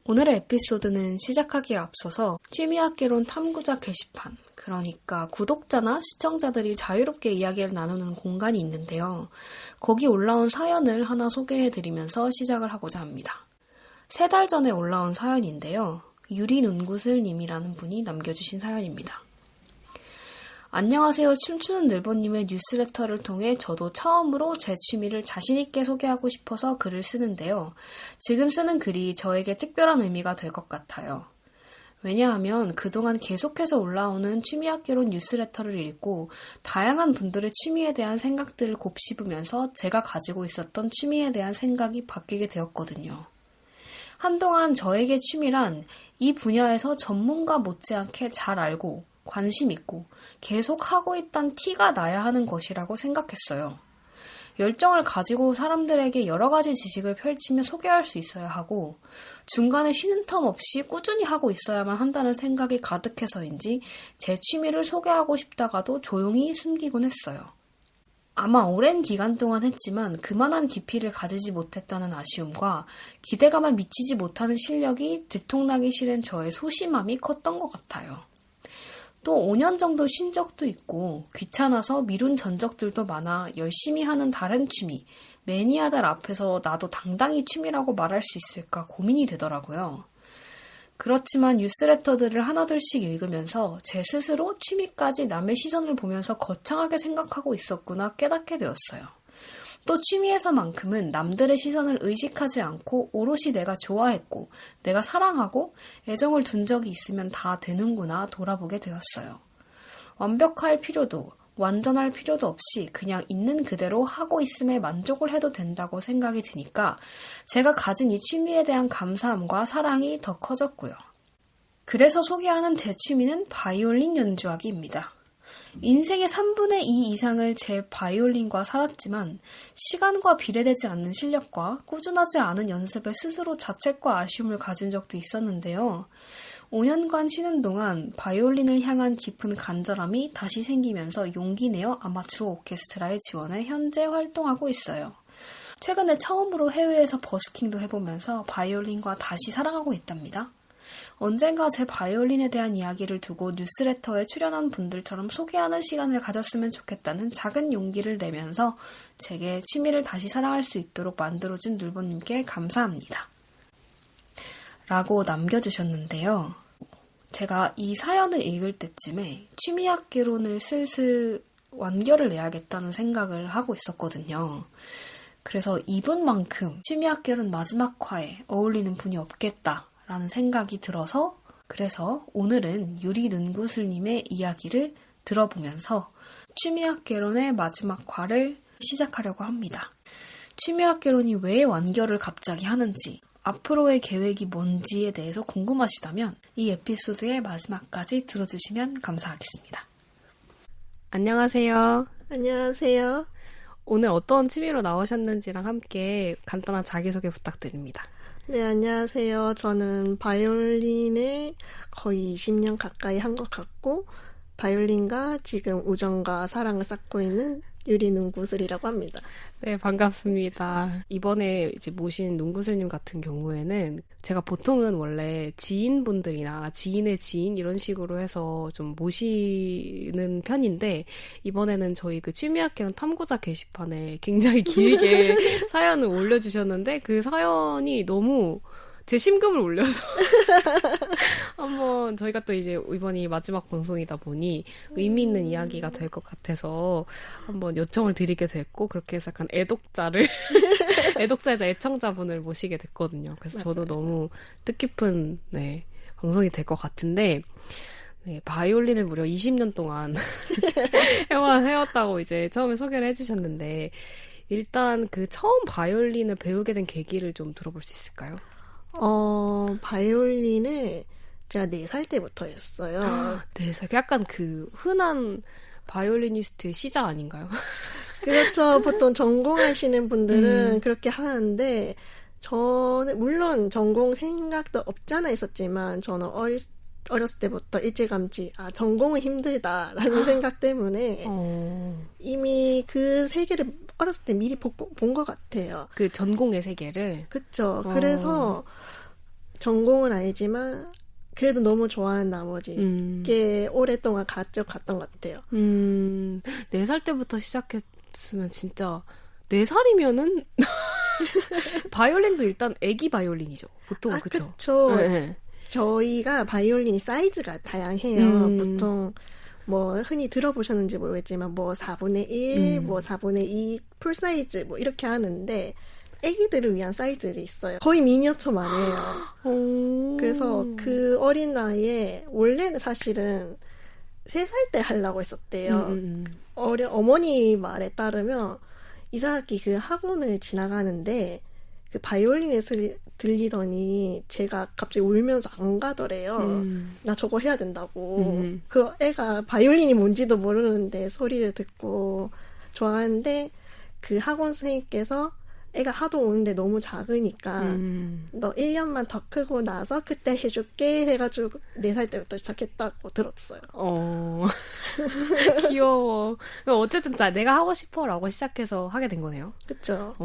오늘의 에피소드는 시작하기에 앞서서 취미학개론 탐구자 게시판, 그러니까 구독자나 시청자들이 자유롭게 이야기를 나누는 공간이 있는데요. 거기 올라온 사연을 하나 소개해드리면서 시작을 하고자 합니다. 3달 전에 올라온 사연인데요. 유리눈구슬님이라는 분이 남겨주신 사연입니다. 안녕하세요. 춤추는 늘보님의 뉴스레터를 통해 저도 처음으로 제 취미를 자신있게 소개하고 싶어서 글을 쓰는데요. 지금 쓰는 글이 저에게 특별한 의미가 될 것 같아요. 왜냐하면 그동안 계속해서 올라오는 취미학개론 뉴스레터를 읽고 다양한 분들의 취미에 대한 생각들을 곱씹으면서 제가 가지고 있었던 취미에 대한 생각이 바뀌게 되었거든요. 한동안 저에게 취미란 이 분야에서 전문가 못지않게 잘 알고 관심 있고 계속 하고 있단 티가 나야 하는 것이라고 생각했어요. 열정을 가지고 사람들에게 여러 가지 지식을 펼치며 소개할 수 있어야 하고 중간에 쉬는 텀 없이 꾸준히 하고 있어야만 한다는 생각이 가득해서인지 제 취미를 소개하고 싶다가도 조용히 숨기곤 했어요. 아마 오랜 기간 동안 했지만 그만한 깊이를 가지지 못했다는 아쉬움과 기대감에 미치지 못하는 실력이 들통나기 싫은 저의 소심함이 컸던 것 같아요. 또 5년 정도 쉰 적도 있고 귀찮아서 미룬 전적들도 많아 열심히 하는 다른 취미, 매니아들 앞에서 나도 당당히 취미라고 말할 수 있을까 고민이 되더라고요. 그렇지만 뉴스레터들을 하나둘씩 읽으면서 제 스스로 취미까지 남의 시선을 보면서 거창하게 생각하고 있었구나 깨닫게 되었어요. 또 취미에서만큼은 남들의 시선을 의식하지 않고 오롯이 내가 좋아했고 내가 사랑하고 애정을 둔 적이 있으면 다 되는구나 돌아보게 되었어요. 완벽할 필요도 완전할 필요도 없이 그냥 있는 그대로 하고 있음에 만족을 해도 된다고 생각이 드니까 제가 가진 이 취미에 대한 감사함과 사랑이 더 커졌고요. 그래서 소개하는 제 취미는 바이올린 연주하기입니다. 인생의 3분의 2 이상을 제 바이올린과 살았지만 시간과 비례되지 않는 실력과 꾸준하지 않은 연습에 스스로 자책과 아쉬움을 가진 적도 있었는데요. 5년간 쉬는 동안 바이올린을 향한 깊은 간절함이 다시 생기면서 용기 내어 아마추어 오케스트라에 지원해 현재 활동하고 있어요. 최근에 처음으로 해외에서 버스킹도 해보면서 바이올린과 다시 사랑하고 있답니다. 언젠가 제 바이올린에 대한 이야기를 두고 뉴스레터에 출연한 분들처럼 소개하는 시간을 가졌으면 좋겠다는 작은 용기를 내면서 제게 취미를 다시 사랑할 수 있도록 만들어준 늘보님께 감사합니다. 라고 남겨주셨는데요. 제가 이 사연을 읽을 때쯤에 취미학개론을 슬슬 완결을 내야겠다는 생각을 하고 있었거든요. 그래서 이분만큼 취미학개론 마지막 화에 어울리는 분이 없겠다 라는 생각이 들어서 그래서 오늘은 유리눈구슬님의 이야기를 들어보면서 취미학개론의 마지막 화를 시작하려고 합니다. 취미학개론이 왜 완결을 갑자기 하는지 앞으로의 계획이 뭔지에 대해서 궁금하시다면 이 에피소드의 마지막까지 들어주시면 감사하겠습니다. 안녕하세요. 안녕하세요. 오늘 어떤 취미로 나오셨는지랑 함께 간단한 자기소개 부탁드립니다. 네, 안녕하세요. 저는 바이올린을 거의 20년 가까이 한 것 같고 바이올린과 지금 우정과 사랑을 쌓고 있는 유리눈구슬이라고 합니다. 네, 반갑습니다. 이번에 이제 모신 눈구슬님 같은 경우에는 제가 보통은 원래 지인분들이나 지인의 지인 이런 식으로 해서 좀 모시는 편인데 이번에는 저희 그 취미학개론 탐구자 게시판에 굉장히 길게 사연을 올려주셨는데 그 사연이 너무 제 심금을 울려서 한번 저희가 또 이제 이번이 마지막 방송이다 보니 의미 있는 이야기가 될 것 같아서 한번 요청을 드리게 됐고 그렇게 해서 약간 애독자이자 애청자분을 모시게 됐거든요. 그래서 맞아요. 저도 너무 뜻깊은 방송이 될 것 같은데 네, 바이올린을 무려 20년 동안 해왔다고 이제 처음에 소개를 해주셨는데 일단 그 처음 바이올린을 배우게 된 계기를 좀 들어볼 수 있을까요? 바이올린을 제가 4살 때부터 했어요. 4살. 약간 그 흔한 바이올리니스트의 시작 아닌가요? 그렇죠. 보통 전공하시는 분들은 그렇게 하는데 저는 물론 전공 생각도 없잖아 있었지만 저는 어렸을 때부터 일찌감치 전공은 힘들다라는 생각 때문에 이미 그 세계를 어렸을 때 미리 본 것 같아요. 그 전공의 세계를? 그쵸. 그래서 전공은 아니지만 그래도 너무 좋아하는 나머지 꽤 오랫동안 가져갔던 것 같아요. 4살 때부터 시작했으면 진짜 4살이면은 바이올린도 일단 애기 바이올린이죠. 보통 그쵸? 그쵸. 네. 저희가 바이올린이 사이즈가 다양해요. 보통 뭐 흔히 들어보셨는지 모르겠지만 뭐 4분의 1, 뭐 4분의 2 풀사이즈 뭐 이렇게 하는데 애기들을 위한 사이즈들이 있어요. 거의 미니어처만 해요. 그래서 그 어린 나이에 원래는 사실은 3살 때 하려고 했었대요. 어머니 말에 따르면 이상하게 그 학원을 지나가는데 그 바이올린을 들리더니 제가 갑자기 울면서 안 가더래요. 나 저거 해야 된다고. 그 애가 바이올린이 뭔지도 모르는데 소리를 듣고 좋아하는데 그 학원 선생님께서 애가 하도 오는데 너무 작으니까 너 1년만 더 크고 나서 그때 해줄게 해가지고 4살 때부터 시작했다고 들었어요. 귀여워. 어쨌든 내가 하고 싶어라고 시작해서 하게 된 거네요. 그쵸.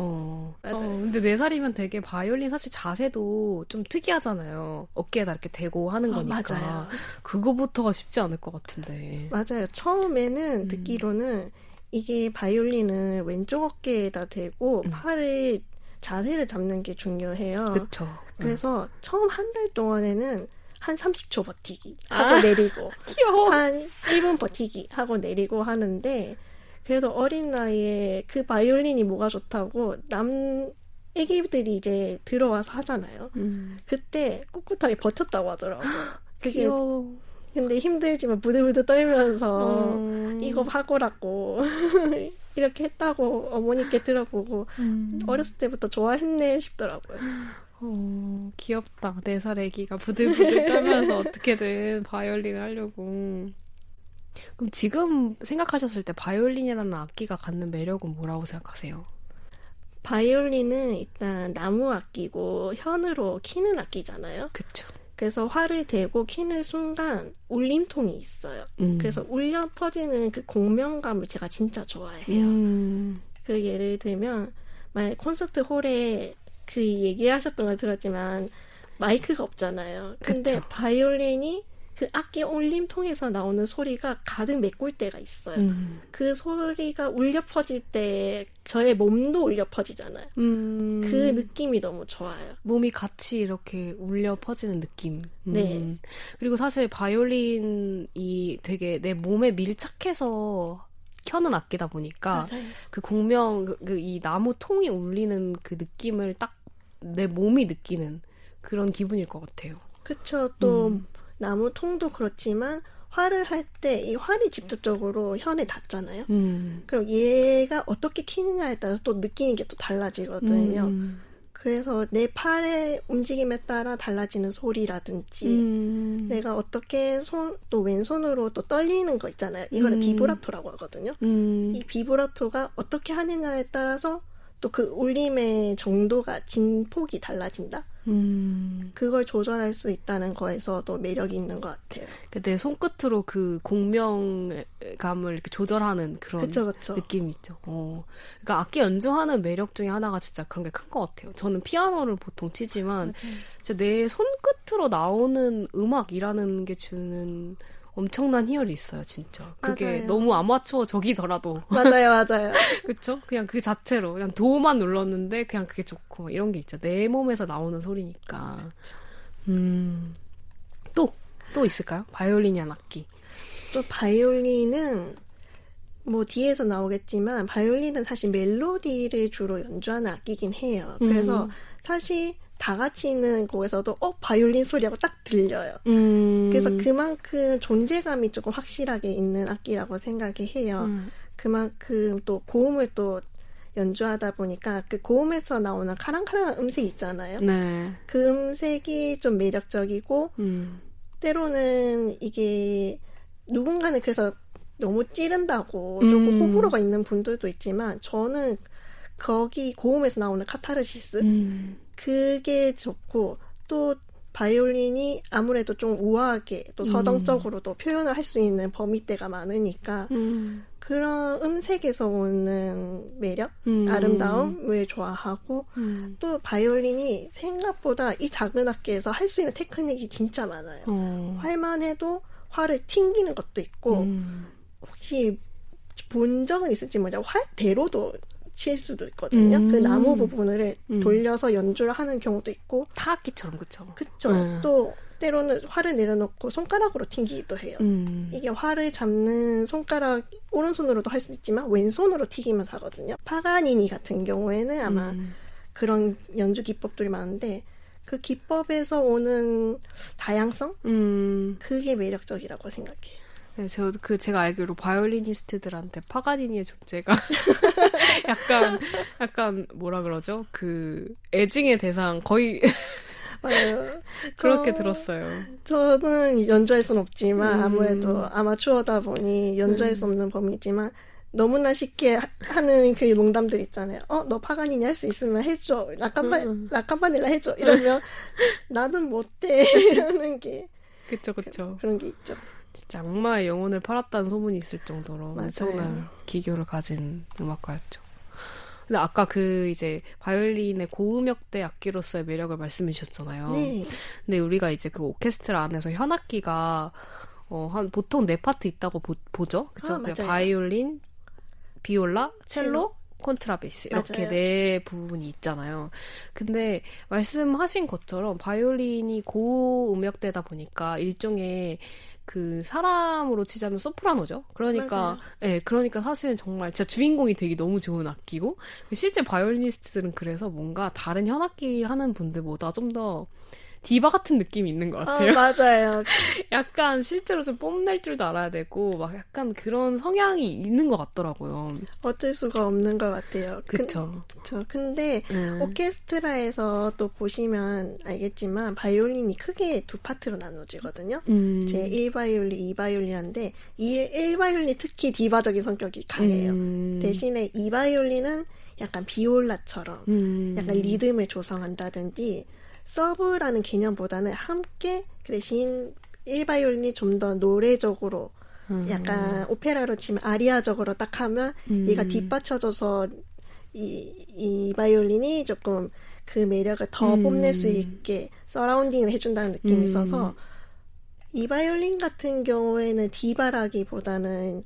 맞아요. 근데 4살이면 되게 바이올린 사실 자세도 좀 특이하잖아요. 어깨에다 이렇게 대고 하는 거니까. 맞아요. 그거부터가 쉽지 않을 것 같은데. 맞아요. 처음에는 듣기로는 이게 바이올린을 왼쪽 어깨에다 대고 팔을 자세를 잡는 게 중요해요. 그쵸. 그래서 처음 한 달 동안에는 한 30초 버티기 하고 내리고 귀여워. 한 1분 버티기 하고 내리고 하는데 그래도 어린 나이에 그 바이올린이 뭐가 좋다고 애기들이 이제 들어와서 하잖아요. 그때 꿋꿋하게 버텼다고 하더라고요. 그게 귀여워. 근데 힘들지만 부들부들 떨면서 이거 하고라고 이렇게 했다고 어머니께 들어보고 어렸을 때부터 좋아했네 싶더라고요. 귀엽다. 4살 애기가 부들부들 떨면서 어떻게든 바이올린을 하려고. 그럼 지금 생각하셨을 때 바이올린이라는 악기가 갖는 매력은 뭐라고 생각하세요? 바이올린은 일단 나무 악기고 현으로 키는 악기잖아요. 그쵸. 그래서 활을 대고 키는 순간 울림통이 있어요. 그래서 울려 퍼지는 그 공명감을 제가 진짜 좋아해요. 그 예를 들면 만약 콘서트 홀에 그 얘기하셨던 걸 들었지만 마이크가 없잖아요. 근데 그쵸. 바이올린이 그 악기 울림통에서 나오는 소리가 가득 메꿀 때가 있어요. 그 소리가 울려 퍼질 때 저의 몸도 울려 퍼지잖아요. 그 느낌이 너무 좋아요. 몸이 같이 이렇게 울려 퍼지는 느낌. 네. 그리고 사실 바이올린이 되게 내 몸에 밀착해서 켜는 악기다 보니까 맞아요. 그 공명, 이 나무 통이 울리는 그 느낌을 딱 내 몸이 느끼는 그런 기분일 것 같아요. 그쵸. 또 나무 통도 그렇지만 활을 할 때 이 활이 직접적으로 현에 닿잖아요. 그럼 얘가 어떻게 키느냐에 따라서 또 느끼는 게 또 달라지거든요. 그래서 내 팔의 움직임에 따라 달라지는 소리라든지 내가 어떻게 또 왼손으로 또 떨리는 거 있잖아요. 이거를 비브라토라고 하거든요. 이 비브라토가 어떻게 하느냐에 따라서 또 그 울림의 정도가 진폭이 달라진다. 그걸 조절할 수 있다는 거에서도 매력이 있는 것 같아요. 내 손끝으로 그 공명감을 이렇게 조절하는 그런 그쵸, 그쵸. 느낌이 있죠. 그러니까 악기 연주하는 매력 중에 하나가 진짜 그런 게 큰 것 같아요. 저는 피아노를 보통 치지만 진짜 내 손끝으로 나오는 음악이라는 게 주는 엄청난 희열이 있어요, 진짜. 그게 맞아요. 너무 아마추어적이더라도. 맞아요. 그쵸? 그냥 그 자체로. 그냥 도만 눌렀는데 그냥 그게 좋고. 이런 게 있죠. 내 몸에서 나오는 소리니까. 또 있을까요? 바이올린이란 악기. 또 바이올린은 뭐 뒤에서 나오겠지만 바이올린은 사실 멜로디를 주로 연주하는 악기긴 해요. 그래서 사실 다 같이 있는 곡에서도 바이올린 소리하고 딱 들려요. 그래서 그만큼 존재감이 조금 확실하게 있는 악기라고 생각이 해요. 그만큼 또 고음을 또 연주하다 보니까 그 고음에서 나오는 카랑카랑한 음색 있잖아요. 네. 그 음색이 좀 매력적이고 때로는 이게 누군가는 그래서 너무 찌른다고 조금 호불호가 있는 분들도 있지만 저는 거기 고음에서 나오는 카타르시스 그게 좋고 또 바이올린이 아무래도 좀 우아하게 또 서정적으로도 표현을 할 수 있는 범위대가 많으니까 그런 음색에서 오는 매력, 아름다움을 좋아하고 또 바이올린이 생각보다 이 작은 악기에서 할 수 있는 테크닉이 진짜 많아요. 활만 해도 활을 튕기는 것도 있고 혹시 본 적은 있을지 모르죠. 활대로도 칠 수도 있거든요. 그 나무 부분을 돌려서 연주를 하는 경우도 있고 타악기처럼 그쵸? 그쵸. 또 때로는 활을 내려놓고 손가락으로 튕기기도 해요. 이게 활을 잡는 손가락 오른손으로도 할 수 있지만 왼손으로 튀기면서 하거든요. 파가니니 같은 경우에는 아마 그런 연주 기법들이 많은데 그 기법에서 오는 다양성? 그게 매력적이라고 생각해요. 네, 제가 알기로 바이올리니스트들한테 파가니니의 존재가 약간 뭐라 그러죠? 그 애증의 대상 거의 맞아요. 그렇게 들었어요. 저는 연주할 순 없지만 아무래도 아마추어다 보니 연주할 수 없는 범위지만 너무나 쉽게 하는 그 농담들 있잖아요. 너 파가니니 할 수 있으면 해줘. 라캄파넬라 해줘. 이러면 나는 못해. 이러는 게 그쵸. 그런 게 있죠. 진짜 악마의 영혼을 팔았다는 소문이 있을 정도로 맞아요. 엄청난 기교를 가진 음악가였죠. 근데 아까 이제 바이올린의 고음역대 악기로서의 매력을 말씀해 주셨잖아요. 네. 근데 우리가 이제 그 오케스트라 안에서 현악기가 보통 4파트 있다고 보죠? 그쵸? 맞아요. 바이올린, 비올라, 첼로, 콘트라베이스 이렇게 맞아요. 4부분이 있잖아요. 근데 말씀하신 것처럼 바이올린이 고음역대다 보니까 일종의 그 사람으로 치자면 소프라노죠. 그러니까 그러니까 사실은 정말 진짜 주인공이 되기 너무 좋은 악기고 실제 바이올리니스트들은 그래서 뭔가 다른 현악기 하는 분들보다 좀 더 디바 같은 느낌이 있는 것 같아요. 맞아요. 약간 실제로 좀 뽐낼 줄도 알아야 되고 막 약간 그런 성향이 있는 것 같더라고요. 어쩔 수가 없는 것 같아요. 그쵸. 그쵸. 근데 오케스트라에서 또 보시면 알겠지만 바이올린이 크게 2파트로 나눠지거든요. 제 1바이올린, 2바이올린인데 이 1바이올린이 특히 디바적인 성격이 강해요. 대신에 2바이올린은 약간 비올라처럼 약간 리듬을 조성한다든지 서브라는 개념보다는 함께 그 대신 1바이올린이 좀 더 노래적으로 약간 오페라로 치면 아리아적으로 딱 하면 얘가 뒷받쳐줘서 이 바이올린이 조금 그 매력을 더 뽐낼 수 있게 서라운딩을 해준다는 느낌이 있어서 이 바이올린 같은 경우에는 디바라기보다는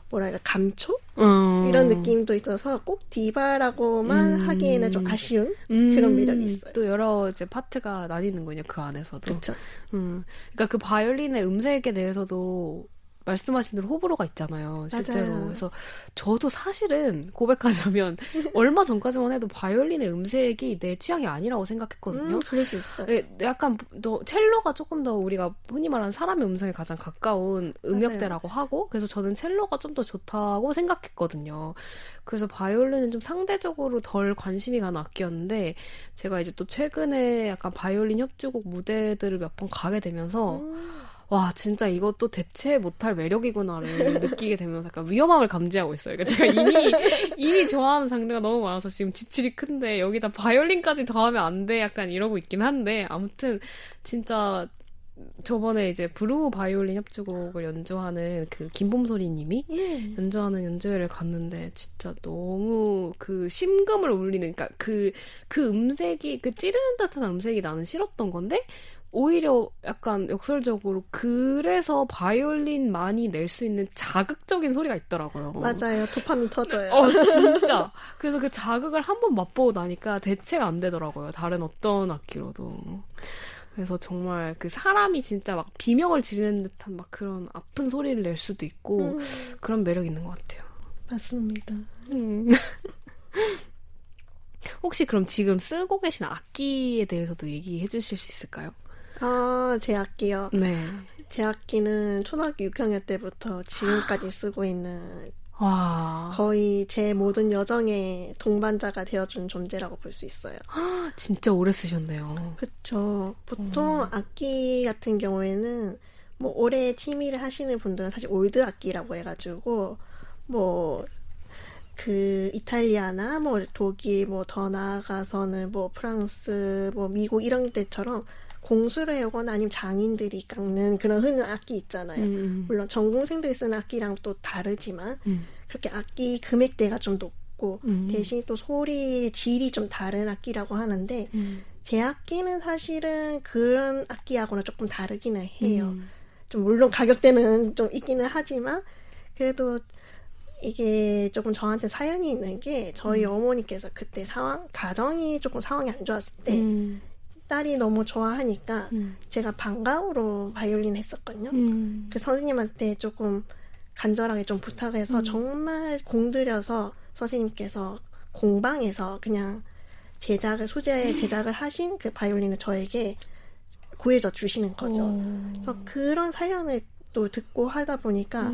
뭐랄까 감초? 이런 느낌도 있어서 꼭 디바라고만 하기에는 좀 아쉬운 그런 매력이 있어요. 또 여러 이제 파트가 나뉘는군요. 그 안에서도. 그렇죠. 그러니까 그 바이올린의 음색에 대해서도 말씀하신 대로 호불호가 있잖아요. 실제로. 맞아요. 그래서 저도 사실은 고백하자면 얼마 전까지만 해도 바이올린의 음색이 내 취향이 아니라고 생각했거든요. 그럴 수 있어요. 약간 첼로가 조금 더 우리가 흔히 말하는 사람의 음성에 가장 가까운 음역대라고 하고 그래서 저는 첼로가 좀 더 좋다고 생각했거든요. 그래서 바이올린은 좀 상대적으로 덜 관심이 가는 악기였는데 제가 이제 또 최근에 약간 바이올린 협주곡 무대들을 몇 번 가게 되면서 와 진짜 이것도 대체 못할 매력이구나를 느끼게 되면서 약간 위험함을 감지하고 있어요. 그러니까 제가 이미 좋아하는 장르가 너무 많아서 지금 지출이 큰데 여기다 바이올린까지 더하면 안 돼 약간 이러고 있긴 한데 아무튼 진짜 저번에 이제 브루 바이올린 협주곡을 연주하는 그 김봄소리님이 연주하는 연주회를 갔는데 진짜 너무 그 심금을 울리는 그러니까 그 음색이 그 찌르는 듯한 음색이 나는 싫었던 건데 오히려 약간 역설적으로 그래서 바이올린만이 낼 수 있는 자극적인 소리가 있더라고요. 맞아요. 도파민 터져요. 진짜. 그래서 그 자극을 한번 맛보고 나니까 대체가 안 되더라고요. 다른 어떤 악기로도. 그래서 정말 그 사람이 진짜 막 비명을 지르는 듯한 막 그런 아픈 소리를 낼 수도 있고 그런 매력이 있는 것 같아요. 맞습니다. 혹시 그럼 지금 쓰고 계신 악기에 대해서도 얘기해 주실 수 있을까요? 제 악기요. 네. 제 악기는 초등학교 6학년 때부터 지금까지 쓰고 있는 와. 거의 제 모든 여정의 동반자가 되어준 존재라고 볼 수 있어요. 진짜 오래 쓰셨네요. 그쵸. 보통 악기 같은 경우에는 뭐 오래 취미를 하시는 분들은 사실 올드 악기라고 해가지고 뭐 그 이탈리아나 뭐 독일 뭐 더 나아가서는 뭐 프랑스 뭐 미국 이런 데처럼 공수를 해오거나 아니면 장인들이 깎는 그런 흔한 악기 있잖아요. 물론 전공생들이 쓰는 악기랑 또 다르지만 그렇게 악기 금액대가 좀 높고 대신 또 소리 질이 좀 다른 악기라고 하는데 제 악기는 사실은 그런 악기하고는 조금 다르기는 해요. 좀 물론 가격대는 좀 있기는 하지만 그래도 이게 조금 저한테 사연이 있는 게 저희 어머니께서 그때 가정이 조금 상황이 안 좋았을 때 딸이 너무 좋아하니까 제가 방과후로 바이올린 했었거든요. 그 선생님한테 조금 간절하게 좀 부탁해서 정말 공들여서 선생님께서 공방에서 그냥 소재 제작을 하신 그 바이올린을 저에게 구해줘 주시는 거죠. 그래서 그런 사연을 또 듣고 하다 보니까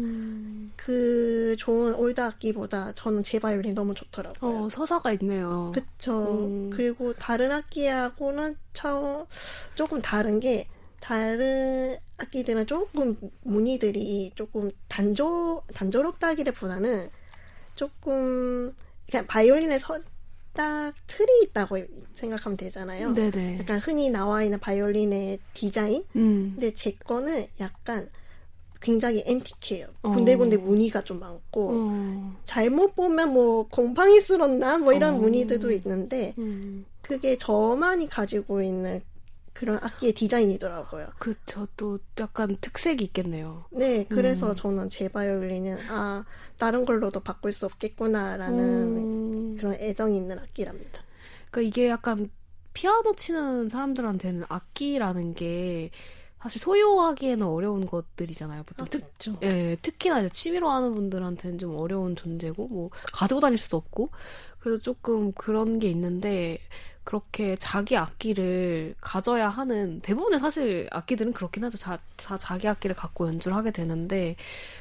그 좋은 올드 악기보다 저는 제 바이올린 너무 좋더라고요. 서사가 있네요. 그쵸. 그리고 다른 악기하고는 조금 다른 게 다른 악기들은 조금 무늬들이 조금 단조롭다기보다는 조금 그냥 바이올린에 딱 틀이 있다고 생각하면 되잖아요. 네네. 약간 흔히 나와 있는 바이올린의 디자인. 근데 제 거는 약간 굉장히 앤틱해요. 군데군데 무늬가 좀 많고 잘못 보면 뭐 곰팡이 쓸었나 뭐 이런 무늬들도 있는데 그게 저만이 가지고 있는 그런 악기의 디자인이더라고요. 그쵸. 또 약간 특색이 있겠네요. 네, 그래서 저는 제 바이올린은 다른 걸로도 바꿀 수 없겠구나라는 그런 애정이 있는 악기랍니다. 그러니까 이게 약간 피아노 치는 사람들한테는 악기라는 게 사실 소유하기에는 어려운 것들이잖아요. 보통 그렇죠. 특히나 이제 취미로 하는 분들한테는 좀 어려운 존재고 뭐 가지고 다닐 수도 없고 그래서 조금 그런 게 있는데 그렇게 자기 악기를 가져야 하는 대부분의 사실 악기들은 그렇긴 하죠. 다 자기 악기를 갖고 연주를 하게 되는데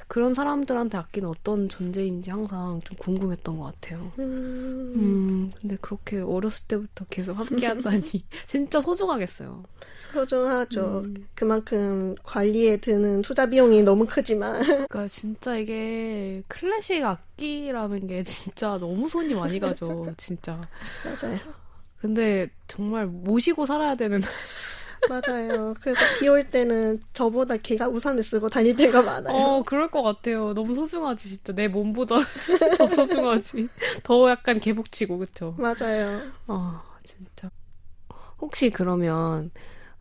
그런 사람들한테 악기는 어떤 존재인지 항상 좀 궁금했던 것 같아요. 근데 그렇게 어렸을 때부터 계속 함께 한다니 진짜 소중하겠어요. 소중하죠. 그만큼 관리에 드는 투자 비용이 너무 크지만. 그러니까 진짜 이게 클래식 악기라는 게 진짜 너무 손이 많이 가죠. 진짜. 맞아요. 근데 정말 모시고 살아야 되는. 맞아요. 그래서 비 올 때는 저보다 걔가 우산을 쓰고 다닐 때가 많아요. 그럴 것 같아요. 너무 소중하지, 진짜. 내 몸보다 더 소중하지. 더 약간 개복치고, 그쵸? 맞아요. 진짜. 혹시 그러면,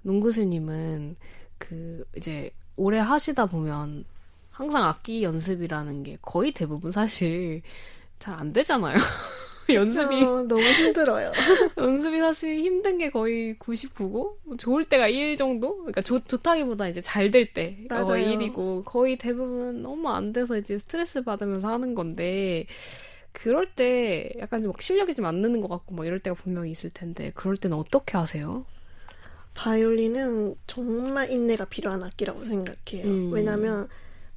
농구슬님은, 이제, 오래 하시다 보면, 항상 악기 연습이라는 게 거의 대부분 사실 잘 안 되잖아요. 연습이 너무 힘들어요. 연습이 사실 힘든 게 거의 99고 좋을 때가 1 정도? 그러니까 좋다기보다 이제 잘 될 때가 거의 1이고 거의 대부분 너무 안 돼서 이제 스트레스 받으면서 하는 건데 그럴 때 약간 좀 막 실력이 좀 안 느는 것 같고 막 이럴 때가 분명히 있을 텐데 그럴 때는 어떻게 하세요? 바이올린은 정말 인내가 필요한 악기라고 생각해요. 왜냐면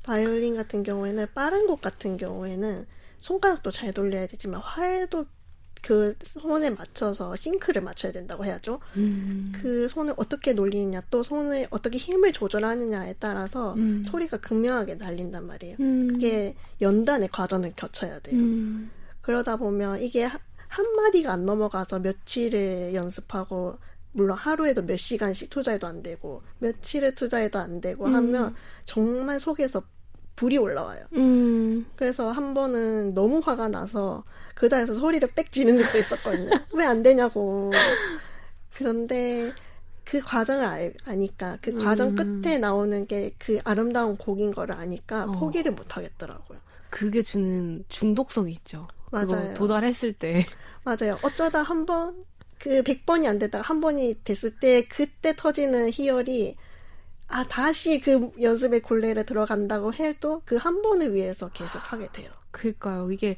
바이올린 같은 경우에는 빠른 곡 같은 경우에는 손가락도 잘 돌려야 되지만 활도 그 손에 맞춰서 싱크를 맞춰야 된다고 해야죠. 그 손을 어떻게 놀리느냐 또 손을 어떻게 힘을 조절하느냐에 따라서 소리가 극명하게 날린단 말이에요. 그게 연단의 과정을 거쳐야 돼요. 그러다 보면 이게 한 마디가 안 넘어가서 며칠을 연습하고 물론 하루에도 몇 시간씩 투자해도 안 되고 며칠을 투자해도 안 되고 하면 정말 속에서 불이 올라와요. 그래서 한 번은 너무 화가 나서 그 자리에서 소리를 빽 지는 적도 있었거든요. 왜 안 되냐고. 그런데 그 과정을 아니까 그 과정 끝에 나오는 게 그 아름다운 곡인 거를 아니까 포기를 못 하겠더라고요. 그게 주는 중독성이 있죠. 맞아요. 그거 도달했을 때. 맞아요. 어쩌다 한 번, 100번이 안 되다가 한 번이 됐을 때 그때 터지는 희열이 다시 그 연습의 굴레를 들어간다고 해도 그 한 번을 위해서 계속 하게 돼요. 그러니까요. 이게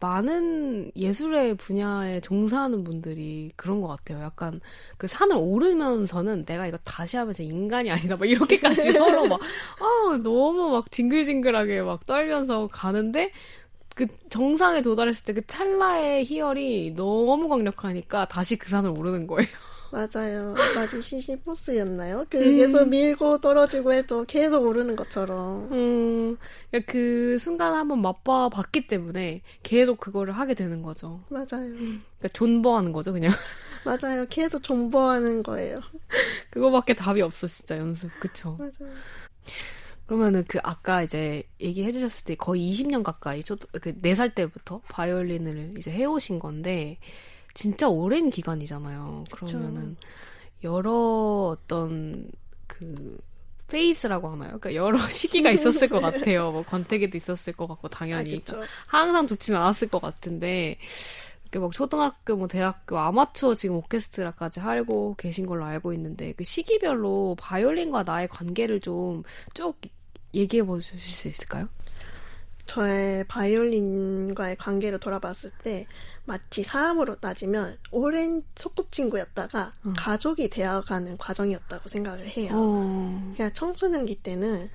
많은 예술의 분야에 종사하는 분들이 그런 것 같아요. 약간 그 산을 오르면서는 내가 이거 다시 하면 진짜 인간이 아니다. 막 이렇게까지 서로 막, 너무 막 징글징글하게 막 떨면서 가는데 그 정상에 도달했을 때 그 찰나의 희열이 너무 강력하니까 다시 그 산을 오르는 거예요. 맞아요. 마치 시시포스였나요? 계속 밀고 떨어지고 해도 계속 오르는 것처럼. 그 순간 한번 맛봐 봤기 때문에 계속 그거를 하게 되는 거죠. 맞아요. 그러니까 존버하는 거죠, 그냥. 맞아요. 계속 존버하는 거예요. 그거밖에 답이 없어, 진짜 연습. 그쵸? 맞아요. 그러면은 그 아까 이제 얘기해 주셨을 때 거의 20년 가까이 그 4살 때부터 바이올린을 이제 해오신 건데 진짜 오랜 기간이잖아요. 그쵸. 그러면은 여러 어떤 그 페이스라고 하나요? 그러니까 여러 시기가 있었을 것 같아요. 뭐 권태기도 있었을 것 같고 당연히 그쵸. 항상 좋지는 않았을 것 같은데 이렇게 막 초등학교, 뭐 대학교 아마추어 지금 오케스트라까지 하고 계신 걸로 알고 있는데 그 시기별로 바이올린과 나의 관계를 좀 쭉 얘기해 보실 수 있을까요? 저의 바이올린과의 관계를 돌아봤을 때 마치 사람으로 따지면 오랜 소꿉친구였다가 가족이 되어가는 과정이었다고 생각을 해요. 그냥 청소년기 때는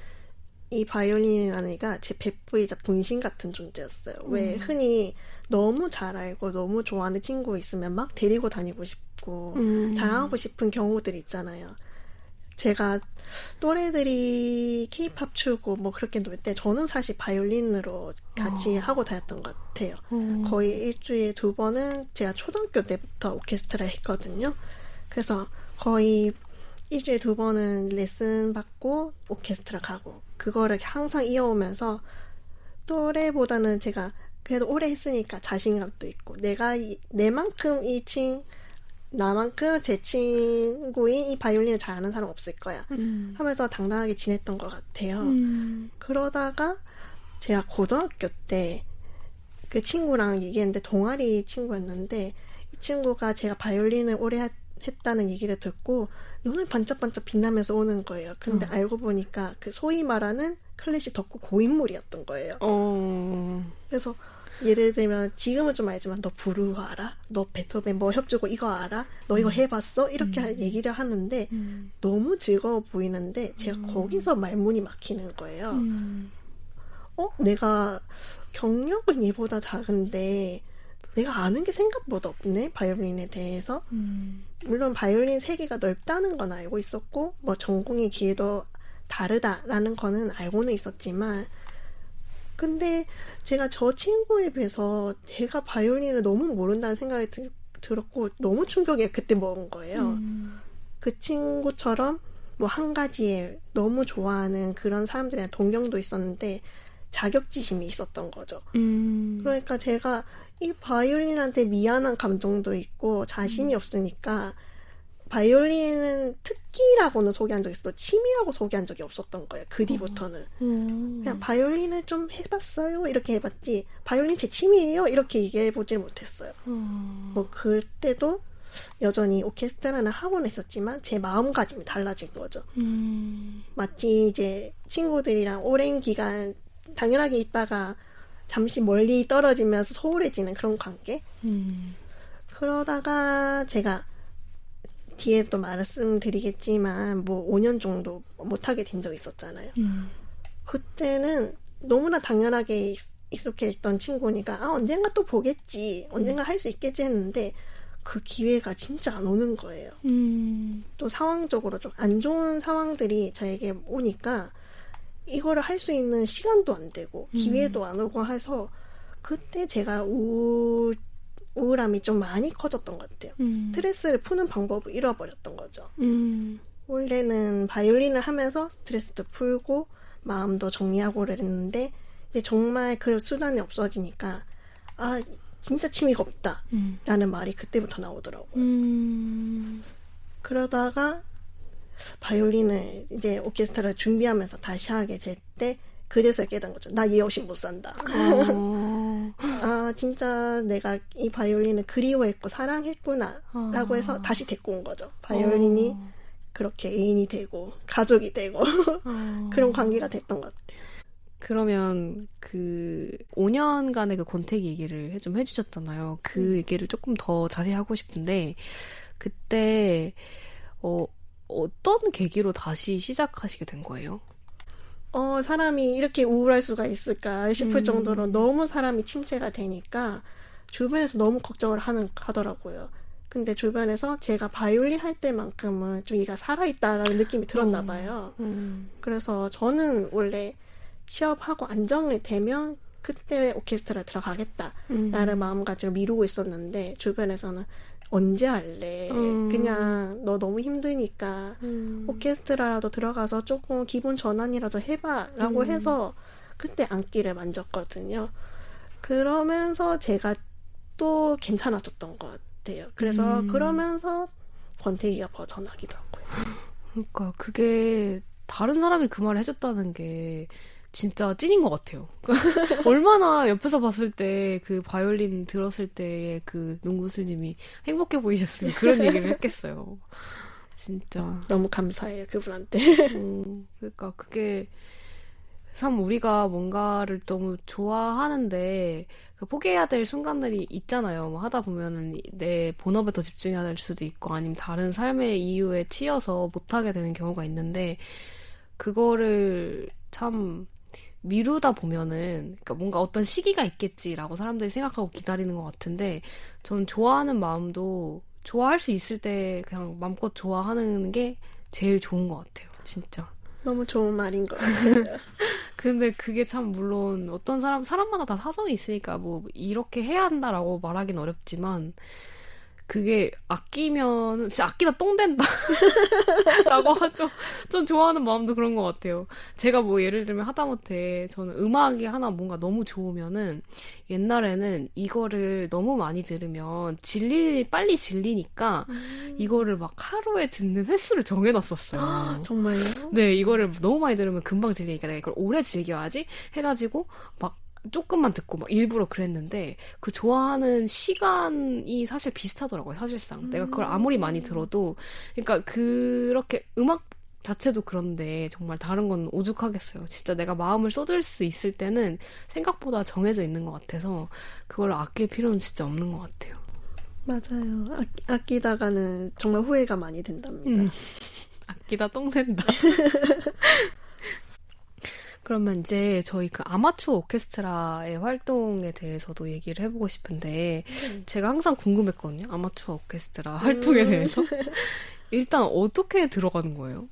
이 바이올린이라는 애가 제 베프이자 분신 같은 존재였어요. 왜 흔히 너무 잘 알고 너무 좋아하는 친구 있으면 막 데리고 다니고 싶고 자랑하고 싶은 경우들 있잖아요. 제가 또래들이 케이팝 추고 뭐 그렇게 놀 때 저는 사실 바이올린으로 같이 하고 다녔던 것 같아요. 거의 일주일에 2번은 제가 초등학교 때부터 오케스트라를 했거든요. 그래서 거의 일주일에 2번은 레슨 받고 오케스트라 가고 그거를 항상 이어오면서 또래보다는 제가 그래도 오래 했으니까 자신감도 있고 내만큼 나만큼 제 친구인 이 바이올린을 잘 아는 사람 없을 거야 하면서 당당하게 지냈던 것 같아요. 그러다가 제가 고등학교 때 그 친구랑 얘기했는데 동아리 친구였는데 이 친구가 제가 바이올린을 오래 했다는 얘기를 듣고 눈을 반짝반짝 빛나면서 오는 거예요. 근데 알고 보니까 그 소위 말하는 클래식 덕후 고인물이었던 거예요. 그래서 예를 들면 지금은 좀 알지만 너 브루흐 알아? 너 베토벤 뭐 협주고 이거 알아? 너 이거 해봤어? 이렇게 얘기를 하는데 너무 즐거워 보이는데 제가 거기서 말문이 막히는 거예요. 내가 경력은 얘보다 작은데 내가 아는 게 생각보다 없네? 바이올린에 대해서. 물론 바이올린 세계가 넓다는 건 알고 있었고 뭐 전공의 기회도 다르다라는 거는 알고는 있었지만 근데 제가 저 친구에 비해서 제가 바이올린을 너무 모른다는 생각이 들었고 너무 충격이 그때 먹은 거예요. 그 친구처럼 뭐 한 가지에 너무 좋아하는 그런 사람들이랑 동경도 있었는데 자격지심이 있었던 거죠. 그러니까 제가 이 바이올린한테 미안한 감정도 있고 자신이 없으니까 바이올린은 특기라고는 소개한 적이 있어도 취미라고 소개한 적이 없었던 거예요. 그 뒤부터는. 그냥 바이올린을 좀 해봤어요. 이렇게 해봤지 바이올린 제 취미예요. 이렇게 얘기해보질 못했어요. 뭐 그때도 여전히 오케스트라는 하고는 있었지만 제 마음가짐이 달라진 거죠. 마치 이제 친구들이랑 오랜 기간 당연하게 있다가 잠시 멀리 떨어지면서 소홀해지는 그런 관계? 그러다가 제가 뒤에 또 말씀드리겠지만 뭐 5년 정도 못하게 된 적이 있었잖아요. 그때는 너무나 당연하게 익숙했던 친구니까 언젠가 또 보겠지. 언젠가 할 수 있겠지 했는데 그 기회가 진짜 안 오는 거예요. 또 상황적으로 좀 안 좋은 상황들이 저에게 오니까 이거를 할 수 있는 시간도 안 되고 기회도 안 오고 해서 그때 제가 우울함이 좀 많이 커졌던 것 같아요. 스트레스를 푸는 방법을 잃어버렸던 거죠. 원래는 바이올린을 하면서 스트레스도 풀고 마음도 정리하고 그랬는데 이제 정말 그 수단이 없어지니까 진짜 취미가 없다 라는 말이 그때부터 나오더라고요. 그러다가 바이올린을 이제 오케스트라를 준비하면서 다시 하게 될 때 그제서야 깨달은 거죠. 나 얘 없이 못 산다. 진짜 내가 이 바이올린을 그리워했고 사랑했구나 라고 해서 다시 데리고 온 거죠. 바이올린이 그렇게 애인이 되고 가족이 되고 그런 관계가 됐던 것 같아요. 그러면 그 5년간의 그 권태기 얘기를 좀 해주셨잖아요. 그 얘기를 조금 더 자세히 하고 싶은데 그때 어떤 계기로 다시 시작하시게 된 거예요? 사람이 이렇게 우울할 수가 있을까 싶을 정도로 너무 사람이 침체가 되니까 주변에서 너무 걱정을 하더라고요. 근데 주변에서 제가 바이올린 할 때만큼은 좀 얘가 살아있다라는 느낌이 들었나 봐요. 그래서 저는 원래 취업하고 안정이 되면 그때 오케스트라 들어가겠다라는 마음가짐을 미루고 있었는데 주변에서는 언제 할래? 그냥 너 너무 힘드니까 오케스트라라도 들어가서 조금 기분 전환이라도 해봐 라고 해서 그때 악기를 만졌거든요. 그러면서 제가 또 괜찮아졌던 것 같아요. 그래서 그러면서 권태기가 벗어나기더라고요. 그러니까 그게 다른 사람이 그 말을 해줬다는 게 진짜 찐인 것 같아요. 얼마나 옆에서 봤을 때 그 바이올린 들었을 때의 그 농구슬님이 행복해 보이셨으면 그런 얘기를 했겠어요. 진짜. 너무 감사해요, 그분한테. 그러니까 그게 참 우리가 뭔가를 너무 좋아하는데 그 포기해야 될 순간들이 있잖아요. 뭐 하다 보면은 내 본업에 더 집중해야 될 수도 있고 아니면 다른 삶의 이유에 치여서 못하게 되는 경우가 있는데 그거를 참 미루다 보면은 그러니까 뭔가 어떤 시기가 있겠지라고 사람들이 생각하고 기다리는 것 같은데 저는 좋아하는 마음도 좋아할 수 있을 때 그냥 마음껏 좋아하는 게 제일 좋은 것 같아요. 진짜. 너무 좋은 말인 것 같아요. 근데 그게 참 물론 어떤 사람마다 다 사정이 있으니까 뭐 이렇게 해야 한다라고 말하긴 어렵지만 그게 아끼면 진짜 아끼다 똥 된다 라고 하죠. 전 좋아하는 마음도 그런 것 같아요. 제가 뭐 예를 들면 하다못해 저는 음악이 하나 뭔가 너무 좋으면은 옛날에는 이거를 너무 많이 들으면 빨리 질리니까 이거를 막 하루에 듣는 횟수를 정해놨었어요. 정말요? 네, 이거를 너무 많이 들으면 금방 질리니까 내가 이걸 오래 즐겨야지 해가지고 막 조금만 듣고 막 일부러 그랬는데 그 좋아하는 시간이 사실 비슷하더라고요. 사실상 내가 그걸 아무리 많이 들어도 그러니까 그렇게 음악 자체도 그런데 정말 다른 건 오죽하겠어요. 진짜 내가 마음을 쏟을 수 있을 때는 생각보다 정해져 있는 것 같아서 그걸 아낄 필요는 진짜 없는 것 같아요. 맞아요. 아끼다가는 정말 후회가 많이 된답니다. 아끼다 똥 된다. 그러면 이제 저희 그 아마추어 오케스트라의 활동에 대해서도 얘기를 해보고 싶은데 제가 항상 궁금했거든요. 아마추어 오케스트라 활동에 대해서. 일단 어떻게 들어가는 거예요?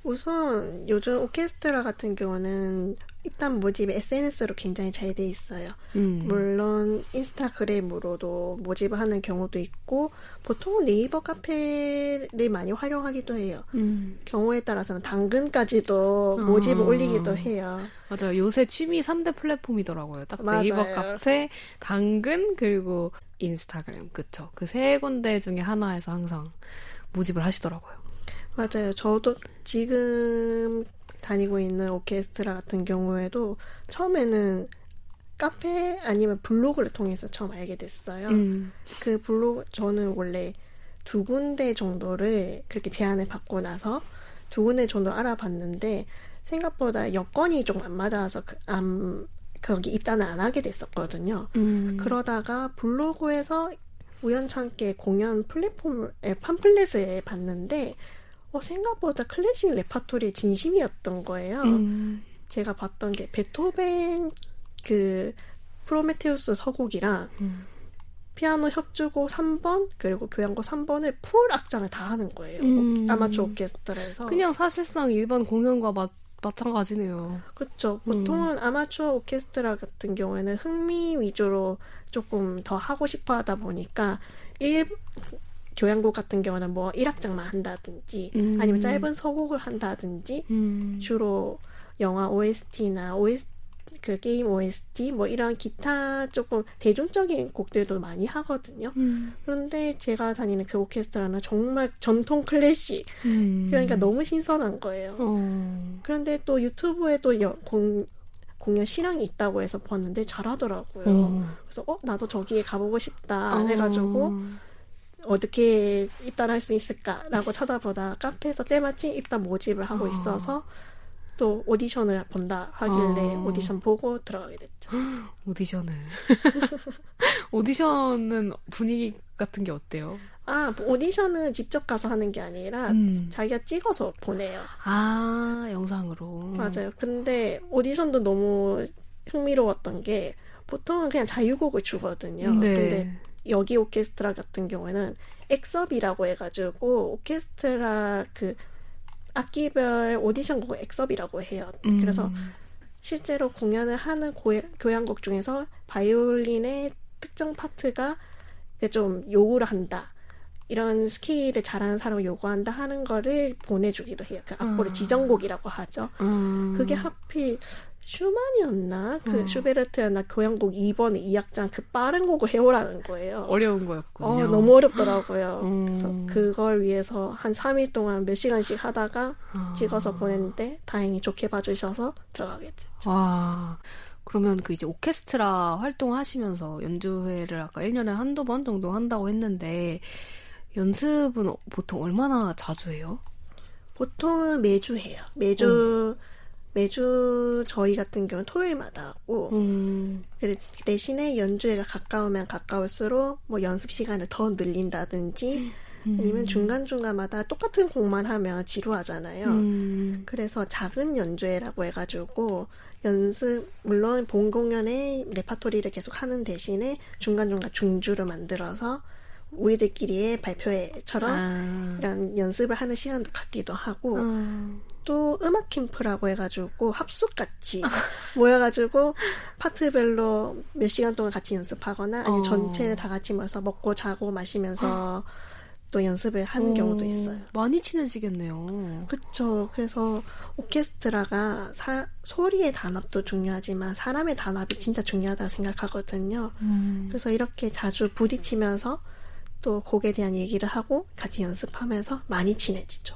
우선 요즘 오케스트라 같은 경우는 일단 모집이 SNS로 굉장히 잘 돼 있어요. 물론 인스타그램으로도 모집을 하는 경우도 있고 보통은 네이버 카페를 많이 활용하기도 해요. 경우에 따라서는 당근까지도 모집을 올리기도 해요. 맞아요. 요새 취미 3대 플랫폼이더라고요. 딱 맞아요. 네이버 카페, 당근, 그리고 인스타그램. 그쵸. 그 세 군데 중에 하나에서 항상 모집을 하시더라고요. 맞아요. 저도 지금 다니고 있는 오케스트라 같은 경우에도 처음에는 카페 아니면 블로그를 통해서 처음 알게 됐어요. 그 블로그 저는 원래 2군데 정도를 그렇게 제안을 받고 나서 2군데 정도 알아봤는데 생각보다 여건이 좀 안 맞아서 거기 입단을 안 하게 됐었거든요. 그러다가 블로그에서 우연찮게 공연 플랫폼의 팜플렛을 봤는데 생각보다 클래식 레파토리의 진심이었던 거예요. 제가 봤던 게 베토벤 그 프로메테우스 서곡이랑 피아노 협주곡 3번 그리고 교향곡 3번을 풀 악장을 다 하는 거예요. 아마추어 오케스트라에서. 그냥 사실상 일반 공연과 마찬가지네요. 그렇죠. 보통은 아마추어 오케스트라 같은 경우에는 흥미 위주로 조금 더 하고 싶어 하다 보니까 교향곡 같은 경우는 뭐 1악장만 한다든지 아니면 짧은 서곡을 한다든지 주로 영화 OST나 그 게임 OST 뭐 이런 기타 조금 대중적인 곡들도 많이 하거든요. 그런데 제가 다니는 그 오케스트라는 정말 전통 클래식 그러니까 너무 신선한 거예요. 그런데 또 유튜브에도 공연 실황이 있다고 해서 봤는데 잘하더라고요. 그래서 나도 저기에 가보고 싶다 해가지고 어떻게 입단할 수 있을까라고 찾아보다 카페에서 때마침 입단 모집을 하고 있어서 또 오디션을 본다 하길래 오디션 보고 들어가게 됐죠. 오디션을. 오디션은 분위기 같은 게 어때요? 오디션은 직접 가서 하는 게 아니라 자기가 찍어서 보내요. 영상으로. 맞아요. 근데 오디션도 너무 흥미로웠던 게 보통은 그냥 자유곡을 주거든요. 네. 근데 여기 오케스트라 같은 경우에는 엑섭이라고 해가지고 오케스트라 그 악기별 오디션 곡을 엑섭이라고 해요. 그래서 실제로 공연을 하는 교향곡 중에서 바이올린의 특정 파트가 좀 요구를 한다. 이런 스킬을 잘하는 사람을 요구한다 하는 거를 보내주기도 해요. 그 악보를 지정곡이라고 하죠. 그게 하필 슈만이었나? 그 슈베르트였나? 교향곡 2번 2악장 그 빠른 곡을 해오라는 거예요. 어려운 거였군요. 너무 어렵더라고요. 그래서 그걸 위해서 한 3일 동안 몇 시간씩 하다가 찍어서 보냈는데 다행히 좋게 봐주셔서 들어가게 됐죠. 와, 그러면 그 이제 오케스트라 활동하시면서 연주회를 아까 1년에 한두 번 정도 한다고 했는데 연습은 보통 얼마나 자주 해요? 보통은 매주 해요. 매주 저희 같은 경우는 토요일마다 하고 그 대신에 연주회가 가까우면 가까울수록 뭐 연습 시간을 더 늘린다든지 아니면 중간중간마다 똑같은 곡만 하면 지루하잖아요. 그래서 작은 연주회라고 해가지고 물론 본 공연에 레파토리를 계속 하는 대신에 중간중간 중주를 만들어서 우리들끼리의 발표회처럼 이런 연습을 하는 시간도 갖기도 하고 또 음악 캠프라고 해가지고 합숙같이 모여가지고 파트별로 몇 시간 동안 같이 연습하거나 아니면 전체 다 같이 모여서 먹고 자고 마시면서 또 연습을 하는 경우도 있어요. 많이 친해지겠네요. 그렇죠. 그래서 오케스트라가 소리의 단합도 중요하지만 사람의 단합이 진짜 중요하다고 생각하거든요. 그래서 이렇게 자주 부딪히면서 또 곡에 대한 얘기를 하고 같이 연습하면서 많이 친해지죠.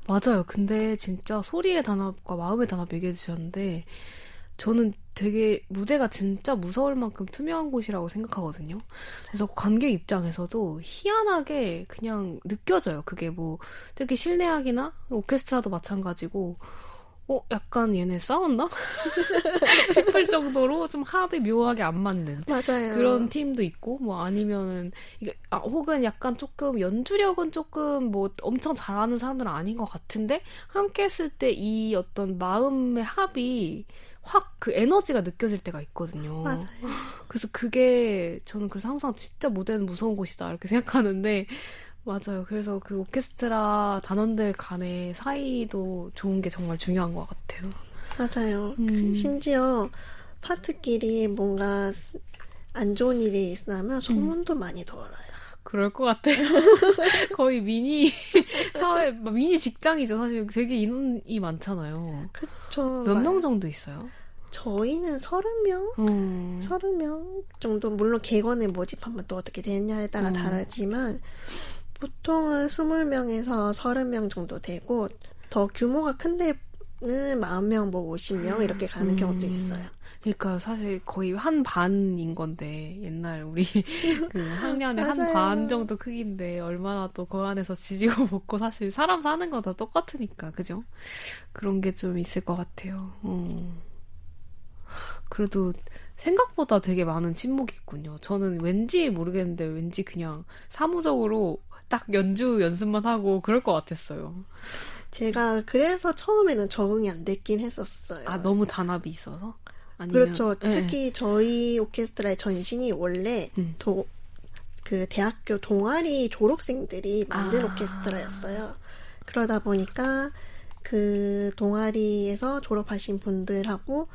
맞아요. 근데 진짜 소리의 단합과 마음의 단합 얘기해 주셨는데 저는 되게 무대가 진짜 무서울 만큼 투명한 곳이라고 생각하거든요. 그래서 관객 입장에서도 희한하게 그냥 느껴져요. 그게 뭐 되게 실내악이나 오케스트라도 마찬가지고 약간 얘네 싸웠나? 싶을 정도로 좀 합이 묘하게 안 맞는 맞아요. 그런 팀도 있고 뭐 아니면은 혹은 약간 조금 연주력은 조금 뭐 엄청 잘하는 사람들은 아닌 것 같은데 함께 했을 때 이 어떤 마음의 합이 확 그 에너지가 느껴질 때가 있거든요. 맞아요. 그래서 그게 저는 그래서 항상 진짜 무대는 무서운 곳이다 이렇게 생각하는데 맞아요. 그래서 그 오케스트라 단원들 간의 사이도 좋은 게 정말 중요한 것 같아요. 맞아요. 심지어 파트끼리 뭔가 안 좋은 일이 있으면 소문도 많이 돌아요. 그럴 것 같아요. 거의 미니 사회, 미니 직장이죠. 사실 되게 인원이 많잖아요. 그쵸. 몇 명 정도 있어요? 저희는 30명? 30명 정도. 물론 객원을 모집하면 또 어떻게 되느냐에 따라 다르지만 보통은 20명에서 30명 정도 되고 더 규모가 큰 데는 40명, 뭐 50명 이렇게 가는 경우도 있어요. 그러니까 사실 거의 한 반인 건데 옛날 우리 그 학년의 한 맞아요. 반 정도 크기인데 얼마나 또 그 안에서 지지고 볶고 사실 사람 사는 건 다 똑같으니까 그죠? 그런 게 좀 있을 것 같아요. 그래도 생각보다 되게 많은 친목이 있군요. 저는 왠지 모르겠는데 왠지 그냥 사무적으로 딱 연습만 하고 그럴 것 같았어요. 제가 그래서 처음에는 적응이 안 됐긴 했었어요. 너무 단합이 있어서? 아니면, 그렇죠. 특히 저희 오케스트라의 전신이 원래 그 대학교 동아리 졸업생들이 만든 오케스트라였어요. 그러다 보니까 그 동아리에서 졸업하신 분들하고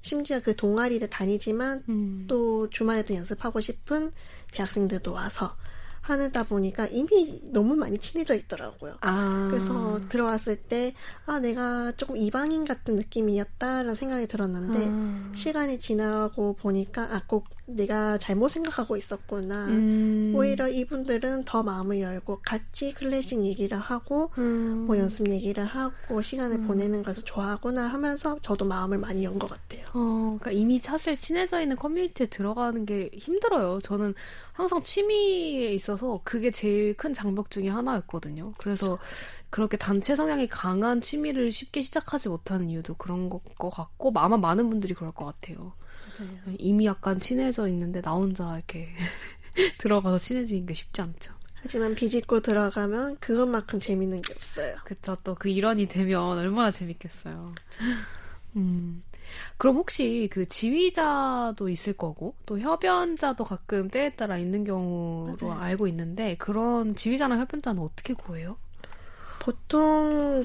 심지어 그 동아리를 다니지만 또 주말에도 연습하고 싶은 대학생들도 와서 하다 보니까 이미 너무 많이 친해져 있더라고요. 그래서 들어왔을 때 내가 조금 이방인 같은 느낌이었다라는 생각이 들었는데 시간이 지나고 보니까 꼭 내가 잘못 생각하고 있었구나. 오히려 이분들은 더 마음을 열고 같이 클래식 얘기를 하고 뭐 연습 얘기를 하고 시간을 보내는 것을 좋아하구나 하면서 저도 마음을 많이 연 것 같아요. 그러니까 이미 사실 친해져 있는 커뮤니티에 들어가는 게 힘들어요. 저는 항상 취미에 있어서 그게 제일 큰 장벽 중에 하나였거든요. 그래서 그렇게 단체 성향이 강한 취미를 쉽게 시작하지 못하는 이유도 그런 것 같고 아마 많은 분들이 그럴 것 같아요. 맞아요. 이미 약간 친해져 있는데 나 혼자 이렇게 들어가서 친해지는 게 쉽지 않죠. 하지만 비집고 들어가면 그것만큼 재밌는 게 없어요. 그쵸. 또 그 일원이 되면 얼마나 재밌겠어요. 그럼 혹시 그 지휘자도 있을 거고 또 협연자도 가끔 때에 따라 있는 경우로 맞아요. 알고 있는데 그런 지휘자나 협연자는 어떻게 구해요? 보통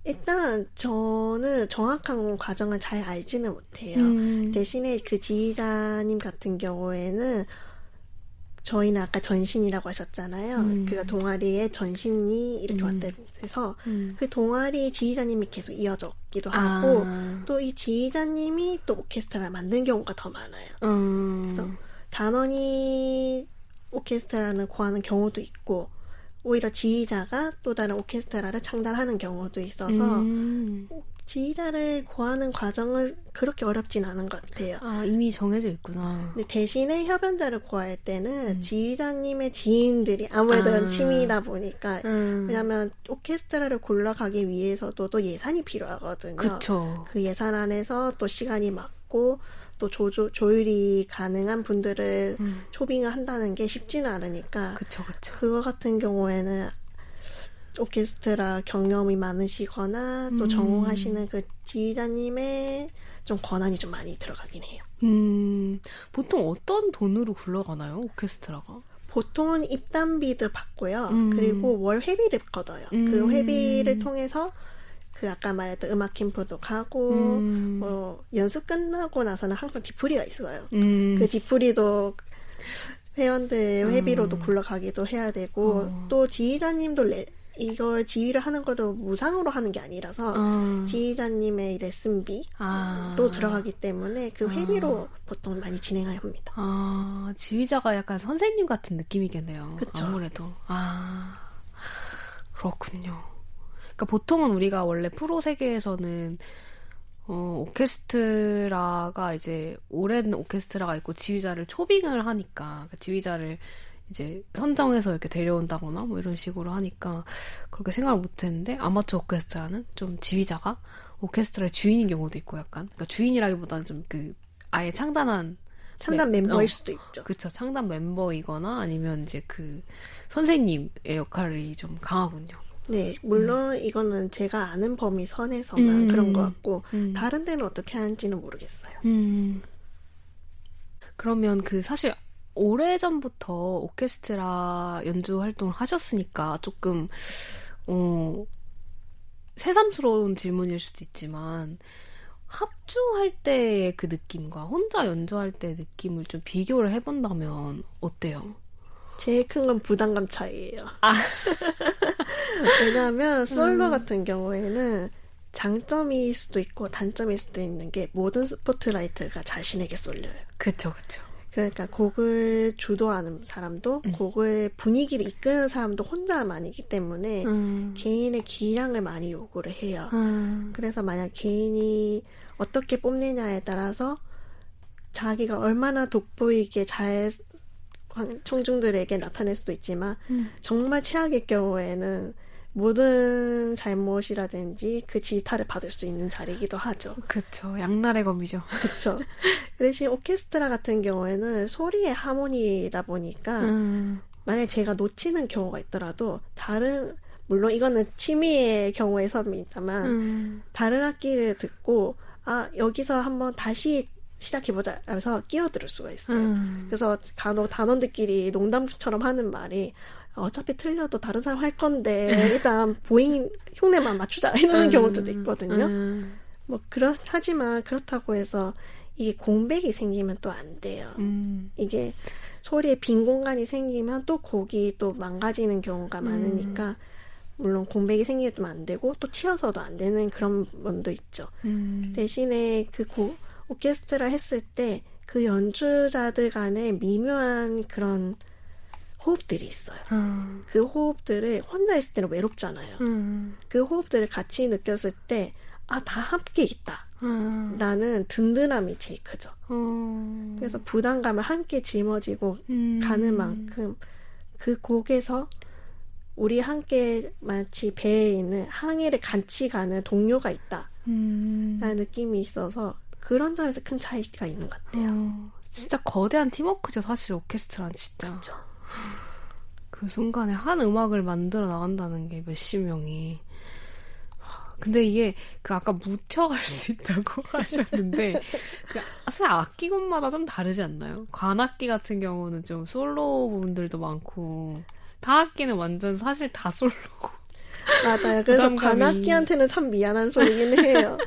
일단 저는 정확한 과정을 잘 알지는 못해요. 대신에 그 지휘자님 같은 경우에는 저희는 아까 전신이라고 하셨잖아요. 그 동아리에 전신이 이렇게 왔다 해서 그 동아리 지휘자님이 계속 이어졌기도 하고 또 이 지휘자님이 또 오케스트라를 만든 경우가 더 많아요. 그래서 단원이 오케스트라를 구하는 경우도 있고 오히려 지휘자가 또 다른 오케스트라를 창단하는 경우도 있어서 지휘자를 구하는 과정은 그렇게 어렵진 않은 것 같아요. 아, 이미 정해져 있구나. 근데 대신에 협연자를 구할 때는 지휘자님의 지인들이 아무래도 취미이다 보니까 왜냐하면 오케스트라를 골라가기 위해서도 또 예산이 필요하거든요. 그쵸. 그 예산 안에서 또 시간이 맞고 또 조율이 가능한 분들을 초빙을 한다는 게 쉽지는 않으니까 그쵸. 그거 같은 경우에는 오케스트라 경험이 많으시거나 또 전공하시는 그 지휘자님의 좀 권한이 좀 많이 들어가긴 해요. 보통 어떤 돈으로 굴러가나요, 오케스트라가? 보통은 입단비도 받고요. 그리고 월 회비를 걷어요. 그 회비를 통해서 그 아까 말했던 음악 캠프도 가고 뭐 연습 끝나고 나서는 항상 디프리가 있어요. 그 디프리도 회원들 회비로도 굴러가기도 해야 되고 또 지휘자님도 이걸 지휘를 하는 것도 무상으로 하는 게 아니라서 지휘자님의 레슨비도 들어가기 때문에 그 회비로 보통 많이 진행해야 합니다. 아, 지휘자가 약간 선생님 같은 느낌이겠네요. 그쵸. 아무래도. 아, 그렇군요. 그러니까 보통은 우리가 원래 프로 세계에서는 오케스트라가 이제 오랜 오케스트라가 있고 지휘자를 초빙을 하니까 그 지휘자를 이제 선정해서 이렇게 데려온다거나 뭐 이런 식으로 하니까 그렇게 생각을 못했는데 아마추어 오케스트라는 좀 지휘자가 오케스트라의 주인인 경우도 있고 약간 그러니까 주인이라기보다는 좀 그 아예 창단 멤버일 수도 있죠. 그쵸. 창단 멤버이거나 아니면 이제 그 선생님의 역할이 좀 강하군요. 네, 물론 이거는 제가 아는 범위 선에서만 그런 것 같고 다른 데는 어떻게 하는지는 모르겠어요. 그러면 그 사실 오래전부터 오케스트라 연주 활동을 하셨으니까 조금 새삼스러운 질문일 수도 있지만 합주할 때의 그 느낌과 혼자 연주할 때의 느낌을 좀 비교를 해본다면 어때요? 제일 큰 건 부담감 차이예요. 왜냐하면 솔로 같은 경우에는 장점일 수도 있고 단점일 수도 있는 게 모든 스포트라이트가 자신에게 쏠려요. 그쵸. 그러니까 곡을 주도하는 사람도 곡을 분위기를 이끄는 사람도 혼자만이기 때문에 개인의 기량을 많이 요구를 해요. 그래서 만약 개인이 어떻게 뽑느냐에 따라서 자기가 얼마나 돋보이게 잘 청중들에게 나타낼 수도 있지만 정말 최악의 경우에는 모든 잘못이라든지 그 질타를 받을 수 있는 자리이기도 하죠. 그쵸. 양날의 검이죠. 그쵸. 그 대신 오케스트라 같은 경우에는 소리의 하모니이다 보니까 만약에 제가 놓치는 경우가 있더라도 물론 이거는 취미의 경우에서입니다만 다른 악기를 듣고 여기서 한번 다시 시작해보자 하면서 끼어들 수가 있어요. 그래서 간혹 단원들끼리 농담처럼 하는 말이 어차피 틀려도 다른 사람 할 건데 일단 보잉 흉내만 맞추자 이러는 경우도 있거든요. 뭐 하지만 그렇다고 해서 이게 공백이 생기면 또 안 돼요. 이게 소리에 빈 공간이 생기면 또 곡이 또 망가지는 경우가 많으니까 물론 공백이 생기면 안 되고 또 튀어서도 안 되는 그런 면도 있죠. 대신에 오케스트라 했을 때 그 연주자들 간에 미묘한 그런 호흡들이 있어요. 그 호흡들을 혼자 있을 때는 외롭잖아요. 그 호흡들을 같이 느꼈을 때 다 함께 있다. 라는 든든함이 제일 크죠. 그래서 부담감을 함께 жил어지고 가는 만큼 그 곡에서 우리 함께 마치 배에 있는 항해를 같이 가는 동료가 있다. 라는 느낌이 있어서 그런 점에서 큰 차이가 있는 것 같아요. 진짜 거대한 팀워크죠. 사실 오케스트라는 진짜. 그쵸. 그 순간에 한 음악을 만들어 나간다는 게 몇십 명이. 근데 이게 아까 묻혀갈 수 있다고 하셨는데 사실 악기군마다 좀 다르지 않나요? 관악기 같은 경우는 좀 솔로 부분들도 많고 타악기는 완전 사실 다 솔로고. 맞아요. 그래서 부담감이... 관악기한테는 참 미안한 소리긴 해요.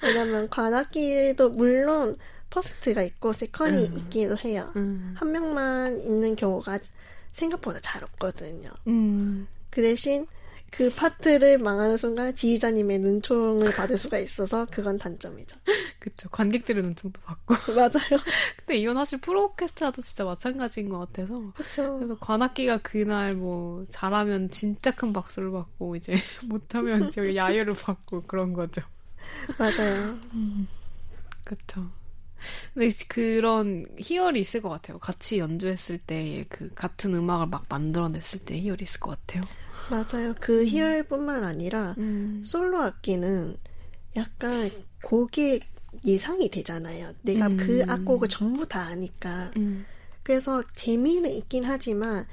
왜냐면 관악기도 물론 퍼스트가 있고 세컨이 있기도 해요. 한 명만 있는 경우가 생각보다 잘 없거든요. 그 대신 그 파트를 망하는 순간 지휘자님의 눈총을 받을 수가 있어서 그건 단점이죠. 그쵸. 관객들의 눈총도 받고. 맞아요. 근데 이건 사실 프로 오케스트라도 진짜 마찬가지인 것 같아서. 그렇죠. 그래서 관악기가 그날 뭐 잘하면 진짜 큰 박수를 받고 이제 못하면 저기 야유를 받고 그런 거죠. 맞아요. 그쵸. 근데 그런 희열이 있을 것 같아요. 같이 연주했을 때 그 같은 음악을 막 만들어냈을 때 희열이 있을 것 같아요. 맞아요. 그 희열뿐만 아니라 솔로 악기는 약간 곡이 예상이 되잖아요. 내가 그 악곡을 전부 다 아니까. 그래서 재미는 있긴 하지만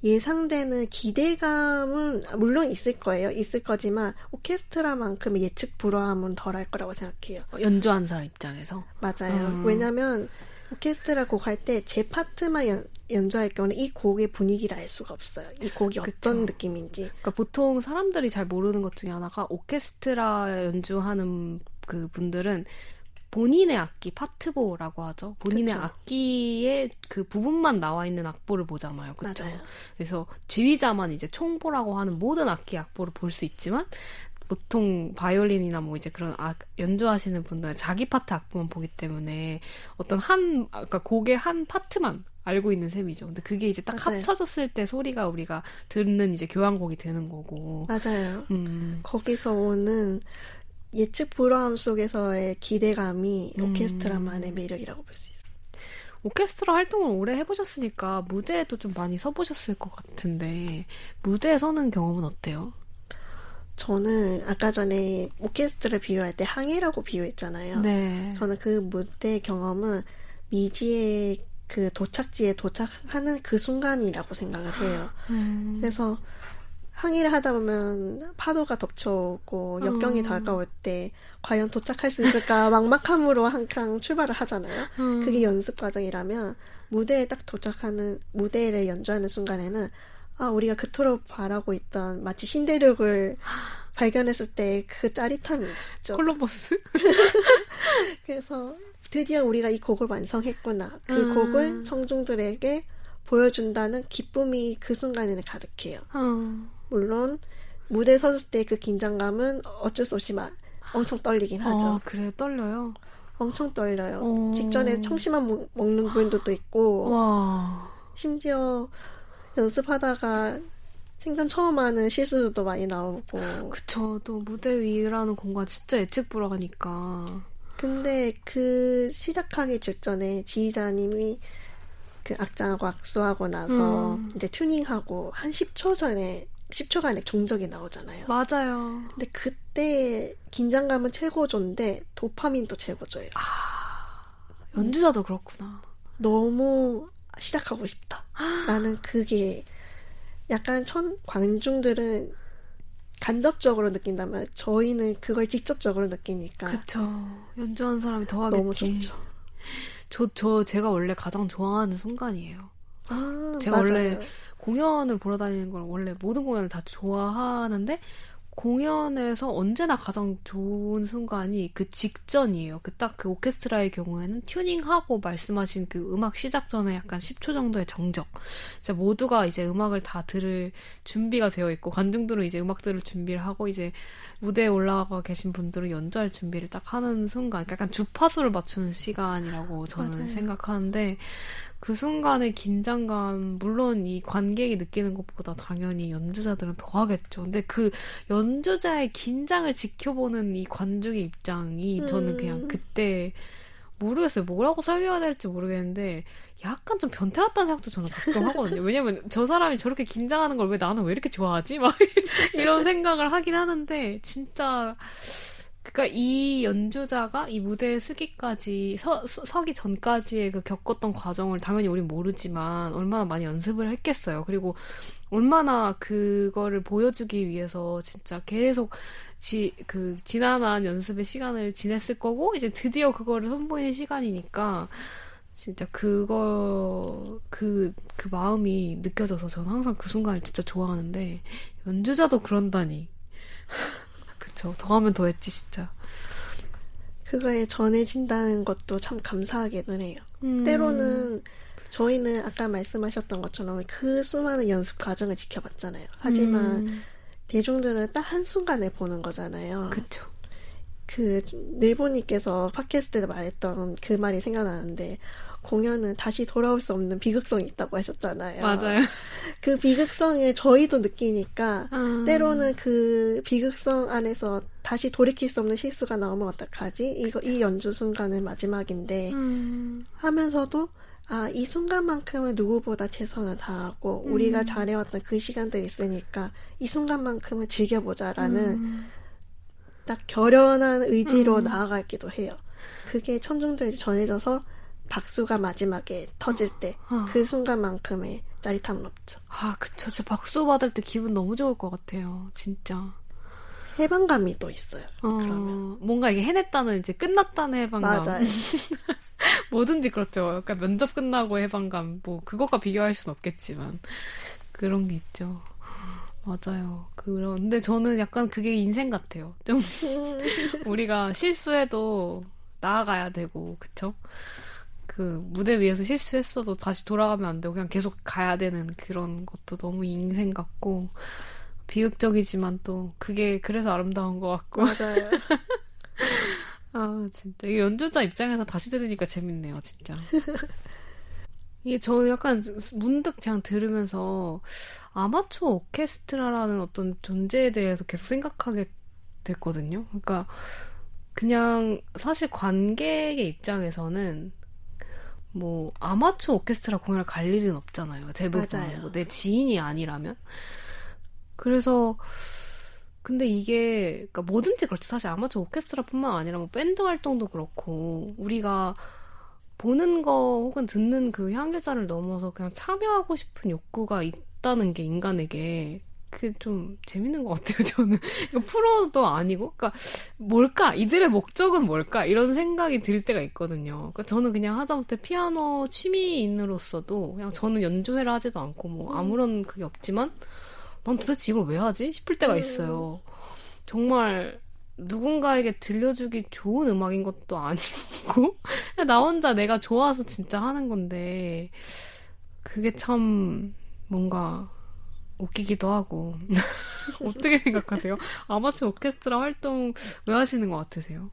예상되는 기대감은 물론 있을 거예요. 있을 거지만 오케스트라만큼 예측 불허함은 덜할 거라고 생각해요. 연주하는 사람 입장에서. 맞아요. 왜냐면 오케스트라 곡 할 때 제 파트만 연주할 경우는 이 곡의 분위기를 알 수가 없어요. 이 곡이 그쵸. 어떤 느낌인지. 그러니까 보통 사람들이 잘 모르는 것 중에 하나가 오케스트라 연주하는 그 분들은 본인의 악기, 파트보라고 하죠. 본인의 그쵸. 악기의 그 부분만 나와 있는 악보를 보잖아요. 그렇죠? 맞아요. 그래서 지휘자만 이제 총보라고 하는 모든 악기 악보를 볼 수 있지만 보통 바이올린이나 뭐 이제 그런 연주하시는 분들은 자기 파트 악보만 보기 때문에 어떤 그러니까 곡의 한 파트만 알고 있는 셈이죠. 근데 그게 이제 딱 맞아요. 합쳐졌을 때 소리가 우리가 듣는 이제 교향곡이 되는 거고. 맞아요. 거기서 오는 예측 불허함 속에서의 기대감이 오케스트라만의 매력이라고 볼 수 있어요. 오케스트라 활동을 오래 해보셨으니까 무대에도 좀 많이 서보셨을 것 같은데 무대에 서는 경험은 어때요? 저는 아까 전에 오케스트라 비유할 때 항해라고 비유했잖아요. 네. 저는 그 무대 경험은 미지의 그 도착지에 도착하는 그 순간이라고 생각을 해요. 그래서 항해를 하다 보면 파도가 덮쳐오고 역경이 다가올 때 과연 도착할 수 있을까 막막함으로 항상 출발을 하잖아요. 그게 연습 과정이라면 무대에 딱 도착하는 무대를 연주하는 순간에는 우리가 그토록 바라고 있던 마치 신대륙을 발견했을 때 그 짜릿함이 있죠. 콜럼버스? 그래서 드디어 우리가 이 곡을 완성했구나. 그 곡을 청중들에게 보여준다는 기쁨이 그 순간에는 가득해요. 물론 무대에 섰을 때 그 긴장감은 어쩔 수 없이 엄청 떨리긴 하죠. 그래 떨려요? 엄청 떨려요. 직전에 청심환 먹는 분들도 있고 와. 심지어 연습하다가 생전 처음 하는 실수도 많이 나오고. 그쵸. 또 무대 위라는 공간 진짜 예측 불허하니까. 근데 그 시작하기 직전에 지휘자님이 그 악장하고 악수하고 나서 이제 튜닝하고 한 10초간의 종적이 나오잖아요. 맞아요. 근데 그때 긴장감은 최고조인데 도파민도 최고조예요. 연주자도 그렇구나. 너무 시작하고 싶다. 나는 그게 약간 관중들은 간접적으로 느낀다면 저희는 그걸 직접적으로 느끼니까 그쵸. 연주하는 사람이 더 하겠지. 너무 좋죠. 제가 원래 가장 좋아하는 순간이에요. 제가 맞아요. 원래 공연을 보러 다니는 걸 원래 모든 공연을 다 좋아하는데 공연에서 언제나 가장 좋은 순간이 그 직전이에요. 딱 그 오케스트라의 경우에는 튜닝하고 말씀하신 그 음악 시작 전에 약간 10초 정도의 정적. 진짜 모두가 이제 음악을 다 들을 준비가 되어 있고 관중들은 이제 음악 들을 준비를 하고 이제 무대에 올라가 계신 분들은 연주할 준비를 딱 하는 순간. 약간 주파수를 맞추는 시간이라고 저는 맞아요. 생각하는데 그 순간의 긴장감, 물론 이 관객이 느끼는 것보다 당연히 연주자들은 더 하겠죠. 근데 그 연주자의 긴장을 지켜보는 이 관중의 입장이 저는 그냥 그때 모르겠어요. 뭐라고 설명해야 될지 모르겠는데 약간 좀 변태 같다는 생각도 저는 가끔 하거든요. 왜냐면 저 사람이 저렇게 긴장하는 걸 왜 나는 왜 이렇게 좋아하지? 막 이런 생각을 하긴 하는데 진짜 그러니까 이 연주자가 이 무대에 서기 전까지의 그 겪었던 과정을 당연히 우린 모르지만 얼마나 많이 연습을 했겠어요. 그리고 얼마나 그거를 보여주기 위해서 진짜 계속 지난한 연습의 시간을 지냈을 거고 이제 드디어 그거를 선보이는 시간이니까 진짜 그 마음이 느껴져서 저는 항상 그 순간을 진짜 좋아하는데 연주자도 그런다니. 그쵸. 더 하면 더 했지 진짜. 그거에 전해진다는 것도 참 감사하기는 해요. 때로는 저희는 아까 말씀하셨던 것처럼 그 수많은 연습 과정을 지켜봤잖아요. 하지만 대중들은 딱 한순간에 보는 거잖아요. 그쵸. 그 일본님께서 팟캐스트에서 말했던 그 말이 생각나는데 공연은 다시 돌아올 수 없는 비극성이 있다고 하셨잖아요. 맞아요. 그 비극성을 저희도 느끼니까 때로는 그 비극성 안에서 다시 돌이킬 수 없는 실수가 나오면 어떡하지? 이 연주 순간은 마지막인데 하면서도 이 순간만큼은 누구보다 최선을 다하고 우리가 잘해왔던 그 시간들이 있으니까 이 순간만큼은 즐겨보자라는 딱 결연한 의지로 나아가기도 해요. 그게 천중들이 전해져서 박수가 마지막에 터질 때 그 순간만큼의 짜릿함은 없죠. 그쵸. 저 박수 받을 때 기분 너무 좋을 것 같아요. 진짜. 해방감이 또 있어요. 그러면. 뭔가 이게 해냈다는 이제 끝났다는 해방감. 맞아요. 뭐든지 그렇죠. 약간 면접 끝나고 해방감. 뭐 그것과 비교할 순 없겠지만 그런 게 있죠. 맞아요. 근데 저는 약간 그게 인생 같아요. 좀 우리가 실수해도 나아가야 되고, 그쵸? 그 무대 위에서 실수했어도 다시 돌아가면 안 되고 그냥 계속 가야 되는 그런 것도 너무 인생 같고 비극적이지만 또 그게 그래서 아름다운 것 같고. 맞아요. 진짜 이 연주자 입장에서 다시 들으니까 재밌네요, 진짜. 이게 저 약간 문득 그냥 들으면서 아마추어 오케스트라라는 어떤 존재에 대해서 계속 생각하게 됐거든요. 그러니까 그냥 사실 관객의 입장에서는 뭐 아마추어 오케스트라 공연을 갈 일은 없잖아요. 대부분 뭐 내 지인이 아니라면. 그래서 근데 이게 그러니까 뭐든지 그렇죠. 사실 아마추어 오케스트라뿐만 아니라 뭐 밴드 활동도 그렇고 우리가 보는 거 혹은 듣는 그 향유자를 넘어서 그냥 참여하고 싶은 욕구가 있다는 게 인간에게 그게 좀 재밌는 것 같아요, 저는. 이거 프로도 아니고, 그러니까 뭘까? 이들의 목적은 뭘까? 이런 생각이 들 때가 있거든요. 그러니까 저는 그냥 하다못해 피아노 취미인으로서도 그냥 저는 연주회를 하지도 않고 뭐 아무런 그게 없지만 난 도대체 이걸 왜 하지? 싶을 때가 있어요. 정말 누군가에게 들려주기 좋은 음악인 것도 아니고 나 혼자 내가 좋아서 진짜 하는 건데 그게 참 뭔가 웃기기도 하고. 어떻게 생각하세요? 아마추어 오케스트라 활동 왜 하시는 것 같으세요?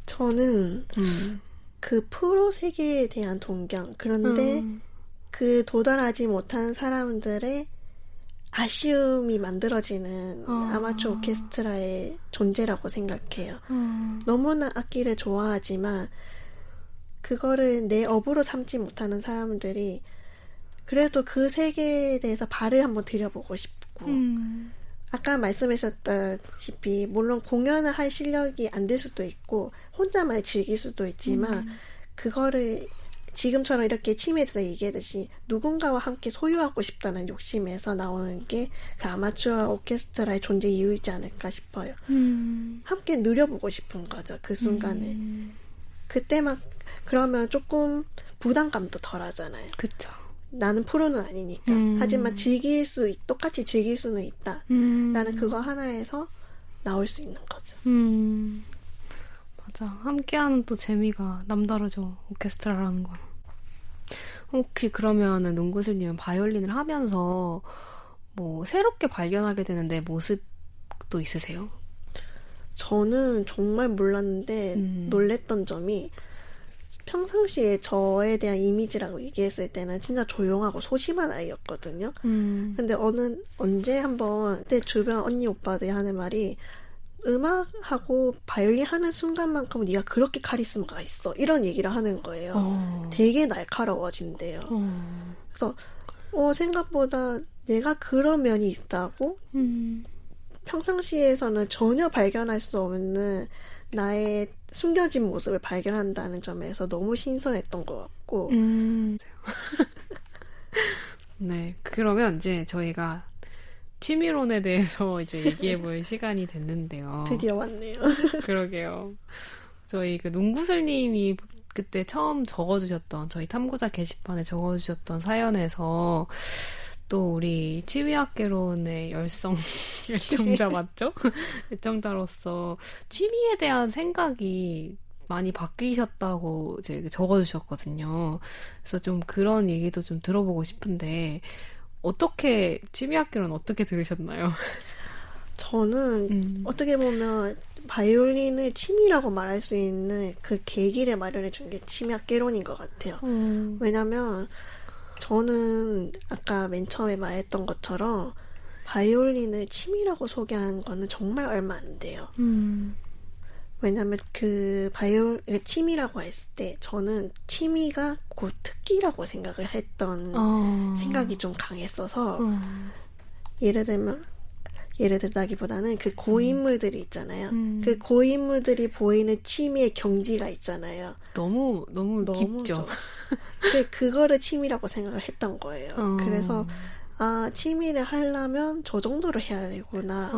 저는 그 프로 세계에 대한 동경, 그런데 그 도달하지 못한 사람들의 아쉬움이 만들어지는 아마추어 오케스트라의 존재라고 생각해요. 너무나 악기를 좋아하지만 그거를 내 업으로 삼지 못하는 사람들이 그래도 그 세계에 대해서 발을 한번 들여보고 싶고 아까 말씀하셨다시피 물론 공연을 할 실력이 안 될 수도 있고 혼자만 즐길 수도 있지만 그거를 지금처럼 이렇게 취미에서 얘기하듯이 누군가와 함께 소유하고 싶다는 욕심에서 나오는 게 그 아마추어 오케스트라의 존재 이유이지 않을까 싶어요. 함께 누려보고 싶은 거죠. 그 순간에. 그때 막 그러면 조금 부담감도 덜 하잖아요. 그쵸. 나는 프로는 아니니까. 하지만 똑같이 즐길 수는 있다. 라는 그거 하나에서 나올 수 있는 거죠. 맞아. 함께하는 또 재미가 남다르죠. 오케스트라라는 건. 혹시 그러면은 눈구슬님은 바이올린을 하면서 뭐 새롭게 발견하게 되는 내 모습도 있으세요? 저는 정말 몰랐는데 놀랬던 점이 평상시에 저에 대한 이미지라고 얘기했을 때는 진짜 조용하고 소심한 아이였거든요. 근데 언제 한번 내 주변 언니 오빠들이 하는 말이 음악하고 바이올린 하는 순간만큼 네가 그렇게 카리스마가 있어. 이런 얘기를 하는 거예요. 되게 날카로워진대요. 그래서 생각보다 내가 그런 면이 있다고 평상시에서는 전혀 발견할 수 없는 나의 숨겨진 모습을 발견한다는 점에서 너무 신선했던 것 같고. 네, 그러면 이제 저희가 취미론에 대해서 이제 얘기해볼 시간이 됐는데요. 드디어 왔네요. 그러게요. 저희 그 농구슬님이 그때 처음 적어주셨던 저희 탐구자 게시판에 적어주셨던 사연에서 또 우리 취미학개론의 열정자 맞죠? 애청자로서 취미에 대한 생각이 많이 바뀌셨다고 이제 적어주셨거든요. 그래서 좀 그런 얘기도 좀 들어보고 싶은데 어떻게 취미학개론 어떻게 들으셨나요? 저는 어떻게 보면 바이올린을 취미라고 말할 수 있는 그 계기를 마련해 준 게 취미학개론인 것 같아요. 왜냐면 저는 아까 맨 처음에 말했던 것처럼 바이올린을 취미라고 소개한 거는 정말 얼마 안 돼요. 왜냐면 취미라고 했을 때 저는 취미가 곧 특기라고 생각을 했던 생각이 좀 강했어서 예를 들다기보다는 그 고인물들이 있잖아요. 그 고인물들이 보이는 취미의 경지가 있잖아요. 너무 깊죠. 그거를 취미라고 생각을 했던 거예요. 그래서 취미를 하려면 저 정도로 해야 되구나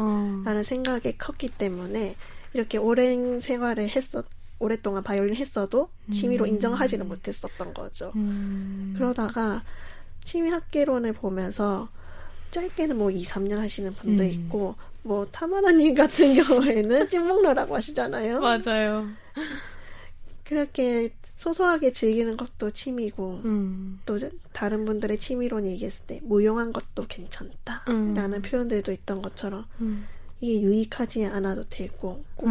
라는 생각이 컸기 때문에 이렇게 오랫동안 바이올린 했어도 취미로 인정하지는 못했었던 거죠. 그러다가 취미학개론을 보면서 짧게는 뭐 2, 3년 하시는 분도 있고 뭐 타마라님 같은 경우에는 찍먹러라고 하시잖아요. 맞아요. 그렇게 소소하게 즐기는 것도 취미고 또 다른 분들의 취미론이 얘기했을 때 무용한 것도 괜찮다라는 표현들도 있던 것처럼 이게 유익하지 않아도 되고 꼭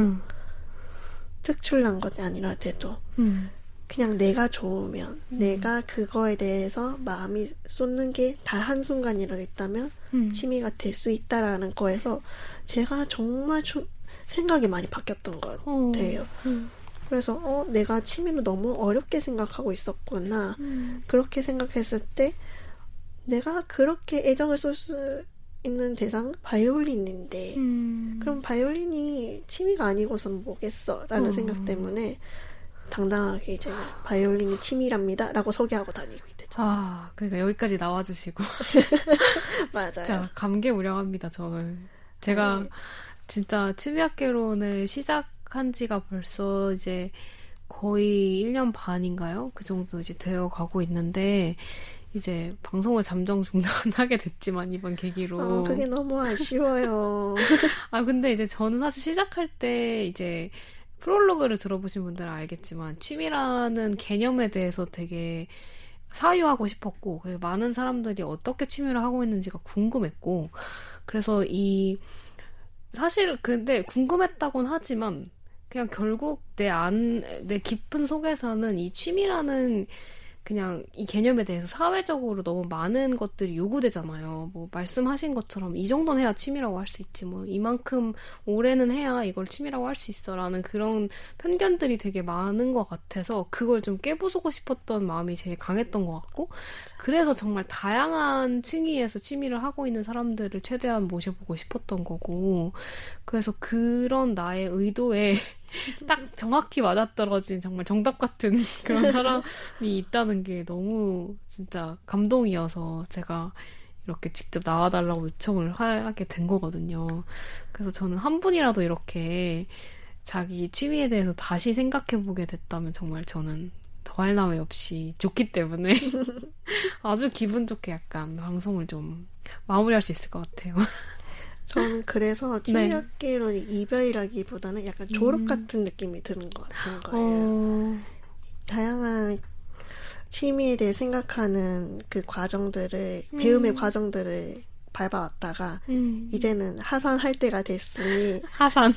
특출난 것이 아니라도 그냥 내가 좋으면 내가 그거에 대해서 마음이 쏟는 게 다 한순간이라도 있다면 취미가 될 수 있다라는 거에서 제가 정말 생각이 많이 바뀌었던 것 같아요. 그래서 내가 취미를 너무 어렵게 생각하고 있었구나. 그렇게 생각했을 때 내가 그렇게 애정을 쏠 수 있는 대상 바이올린인데 그럼 바이올린이 취미가 아니고서는 뭐겠어 라는 생각 때문에 당당하게 이제 바이올린이 취미랍니다 라고 소개하고 다니고 있죠. 그러니까 여기까지 나와주시고 맞아요. 진짜 감개무량합니다. 저는 제가 진짜 취미학개론을 시작한 지가 벌써 이제 거의 1년 반인가요? 그 정도 이제 되어 가고 있는데 이제 방송을 잠정 중단하게 됐지만 이번 계기로 그게 너무 아쉬워요. 근데 이제 저는 사실 시작할 때 이제 프롤로그를 들어보신 분들은 알겠지만 취미라는 개념에 대해서 되게 사유하고 싶었고 많은 사람들이 어떻게 취미를 하고 있는지가 궁금했고 그래서 사실 근데 궁금했다고는 하지만 그냥 결국 내 깊은 속에서는 이 취미라는 그냥 이 개념에 대해서 사회적으로 너무 많은 것들이 요구되잖아요. 뭐 말씀하신 것처럼 이 정도는 해야 취미라고 할 수 있지. 뭐 이만큼 오래는 해야 이걸 취미라고 할 수 있어라는 그런 편견들이 되게 많은 것 같아서 그걸 좀 깨부수고 싶었던 마음이 제일 강했던 것 같고 그래서 정말 다양한 층위에서 취미를 하고 있는 사람들을 최대한 모셔보고 싶었던 거고 그래서 그런 나의 의도에 딱 정확히 맞아떨어진 정말 정답 같은 그런 사람이 있다는 게 너무 진짜 감동이어서 제가 이렇게 직접 나와달라고 요청을 하게 된 거거든요. 그래서 저는 한 분이라도 이렇게 자기 취미에 대해서 다시 생각해보게 됐다면 정말 저는 더할 나위 없이 좋기 때문에 아주 기분 좋게 약간 방송을 좀 마무리할 수 있을 것 같아요. 저는 그래서 취미학개론이 이별이라기보다는 약간 졸업 같은 느낌이 드는 것 같은 거예요. 다양한 취미에 대해 생각하는 그 과정들을 배움의 과정들을 밟아왔다가 이제는 하산할 때가 됐으니 하산할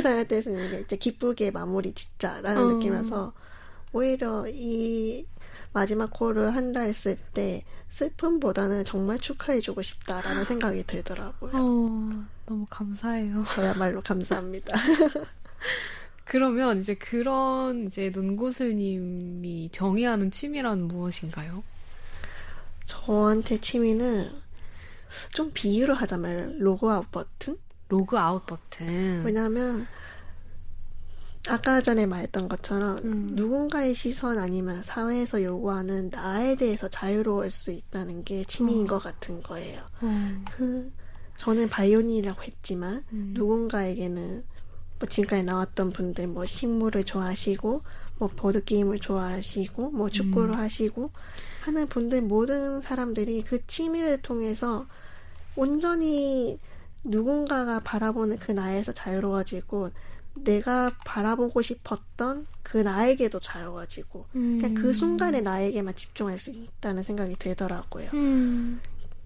때 됐으니 이제 기쁘게 마무리 짓자라는 느낌이라서 오히려 이 마지막 콜을 한다 했을 때 슬픔보다는 정말 축하해주고 싶다라는 생각이 들더라고요. 너무 감사해요. 저야말로 감사합니다. 그러면 이제 그런 이제 눈구슬님이 정의하는 취미란 무엇인가요? 저한테 취미는 좀 비유를 하자면 로그아웃 버튼? 로그아웃 버튼. 왜냐하면 아까 전에 말했던 것처럼 누군가의 시선 아니면 사회에서 요구하는 나에 대해서 자유로울 수 있다는 게 취미인 것 같은 거예요. 저는 바이올린이라고 했지만 누군가에게는 뭐 지금까지 나왔던 분들 뭐 식물을 좋아하시고 뭐 보드게임을 좋아하시고 뭐 축구를 하시고 하는 분들 모든 사람들이 그 취미를 통해서 온전히 누군가가 바라보는 그 나에서 자유로워지고 내가 바라보고 싶었던 그 나에게도 자유로워지고 그냥 그 순간에 나에게만 집중할 수 있다는 생각이 들더라고요.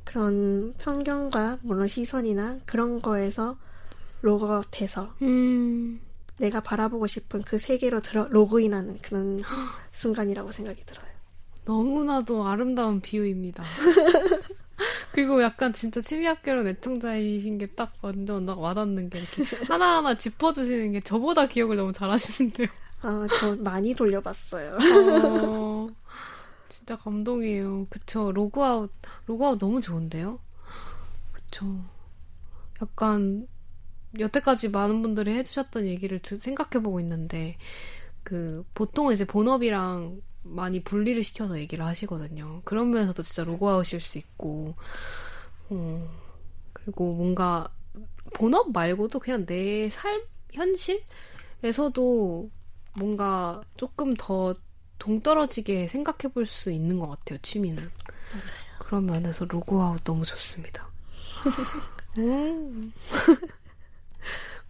그런 편견과 물론 시선이나 그런 거에서 로그아웃해서 내가 바라보고 싶은 그 세계로 로그인하는 그런 순간이라고 생각이 들어요. 너무나도 아름다운 비유입니다. 그리고 약간 진짜 취미학개론 애청자이신 게 딱 완전 와닿는 게 이렇게 하나하나 짚어주시는 게 저보다 기억을 너무 잘하시는데요. 아, 저 많이 돌려봤어요. 진짜 감동이에요. 그쵸. 로그아웃 너무 좋은데요? 그쵸. 약간 여태까지 많은 분들이 해주셨던 얘기를 생각해보고 있는데 보통 이제 본업이랑 많이 분리를 시켜서 얘기를 하시거든요. 그런 면에서도 진짜 로그아웃일 수 있고 그리고 뭔가 본업 말고도 그냥 내 삶, 현실에서도 뭔가 조금 더 동떨어지게 생각해볼 수 있는 것 같아요. 취미는. 맞아요. 그런 면에서 로그아웃 너무 좋습니다.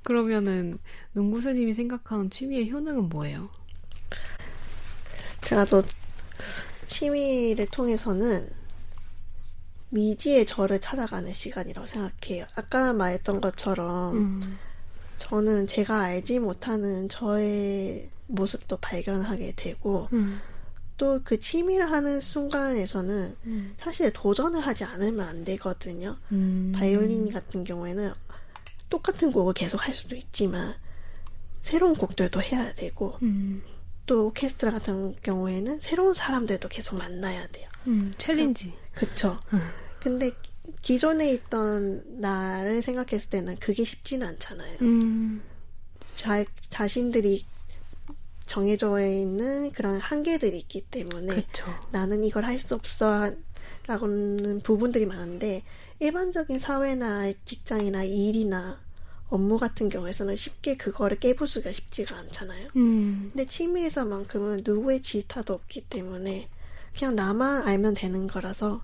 그러면은 눈구슬님이 생각하는 취미의 효능은 뭐예요? 제가 또 취미를 통해서는 미지의 저를 찾아가는 시간이라고 생각해요. 아까 말했던 것처럼 저는 제가 알지 못하는 저의 모습도 발견하게 되고 또 그 취미를 하는 순간에서는 사실 도전을 하지 않으면 안 되거든요. 바이올린 같은 경우에는 똑같은 곡을 계속 할 수도 있지만 새로운 곡들도 해야 되고 또 오케스트라 같은 경우에는 새로운 사람들도 계속 만나야 돼요. 챌린지. 그쵸. 근데 기존에 있던 나를 생각했을 때는 그게 쉽지는 않잖아요. 자신들이 정해져 있는 그런 한계들이 있기 때문에 그쵸. 나는 이걸 할 수 없어 라고는 부분들이 많은데 일반적인 사회나 직장이나 일이나 업무 같은 경우에서는 쉽게 그거를 깨부수기가 쉽지가 않잖아요. 근데 취미에서만큼은 누구의 질타도 없기 때문에 그냥 나만 알면 되는 거라서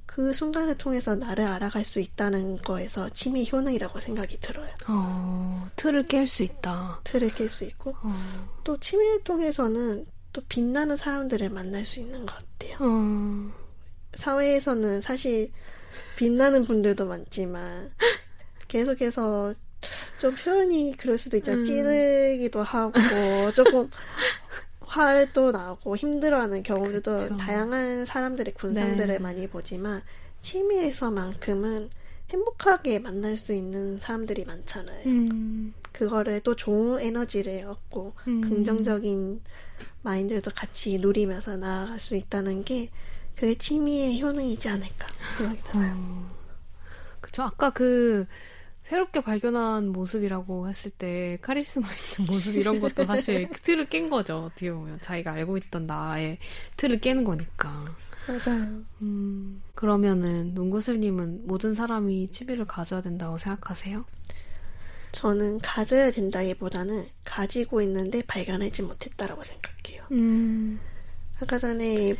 그 순간을 통해서 나를 알아갈 수 있다는 거에서 취미 효능이라고 생각이 들어요. 틀을 깰 수 있다. 틀을 깰 수 있고 또 취미를 통해서는 또 빛나는 사람들을 만날 수 있는 것 같아요. 사회에서는 사실 빛나는 분들도 많지만 계속해서 좀 표현이 그럴 수도 있죠. 찌르기도 하고 조금 화도 나고 힘들어하는 경우들도 그쵸. 다양한 사람들의 군상들을 네. 많이 보지만 취미에서만큼은 행복하게 만날 수 있는 사람들이 많잖아요. 그거를 또 좋은 에너지를 얻고 긍정적인 마인드도 같이 누리면서 나아갈 수 있다는 게 그게 취미의 효능이지 않을까 생각이 들어요. 그쵸. 아까 새롭게 발견한 모습이라고 했을 때 카리스마 있는 모습 이런 것도 사실 틀을 깬 거죠. 어떻게 보면 자기가 알고 있던 나의 틀을 깨는 거니까. 맞아요. 그러면은 눈구슬님은 모든 사람이 취미를 가져야 된다고 생각하세요? 저는 가져야 된다기보다는 가지고 있는데 발견하지 못했다라고 생각해요. 아까 전에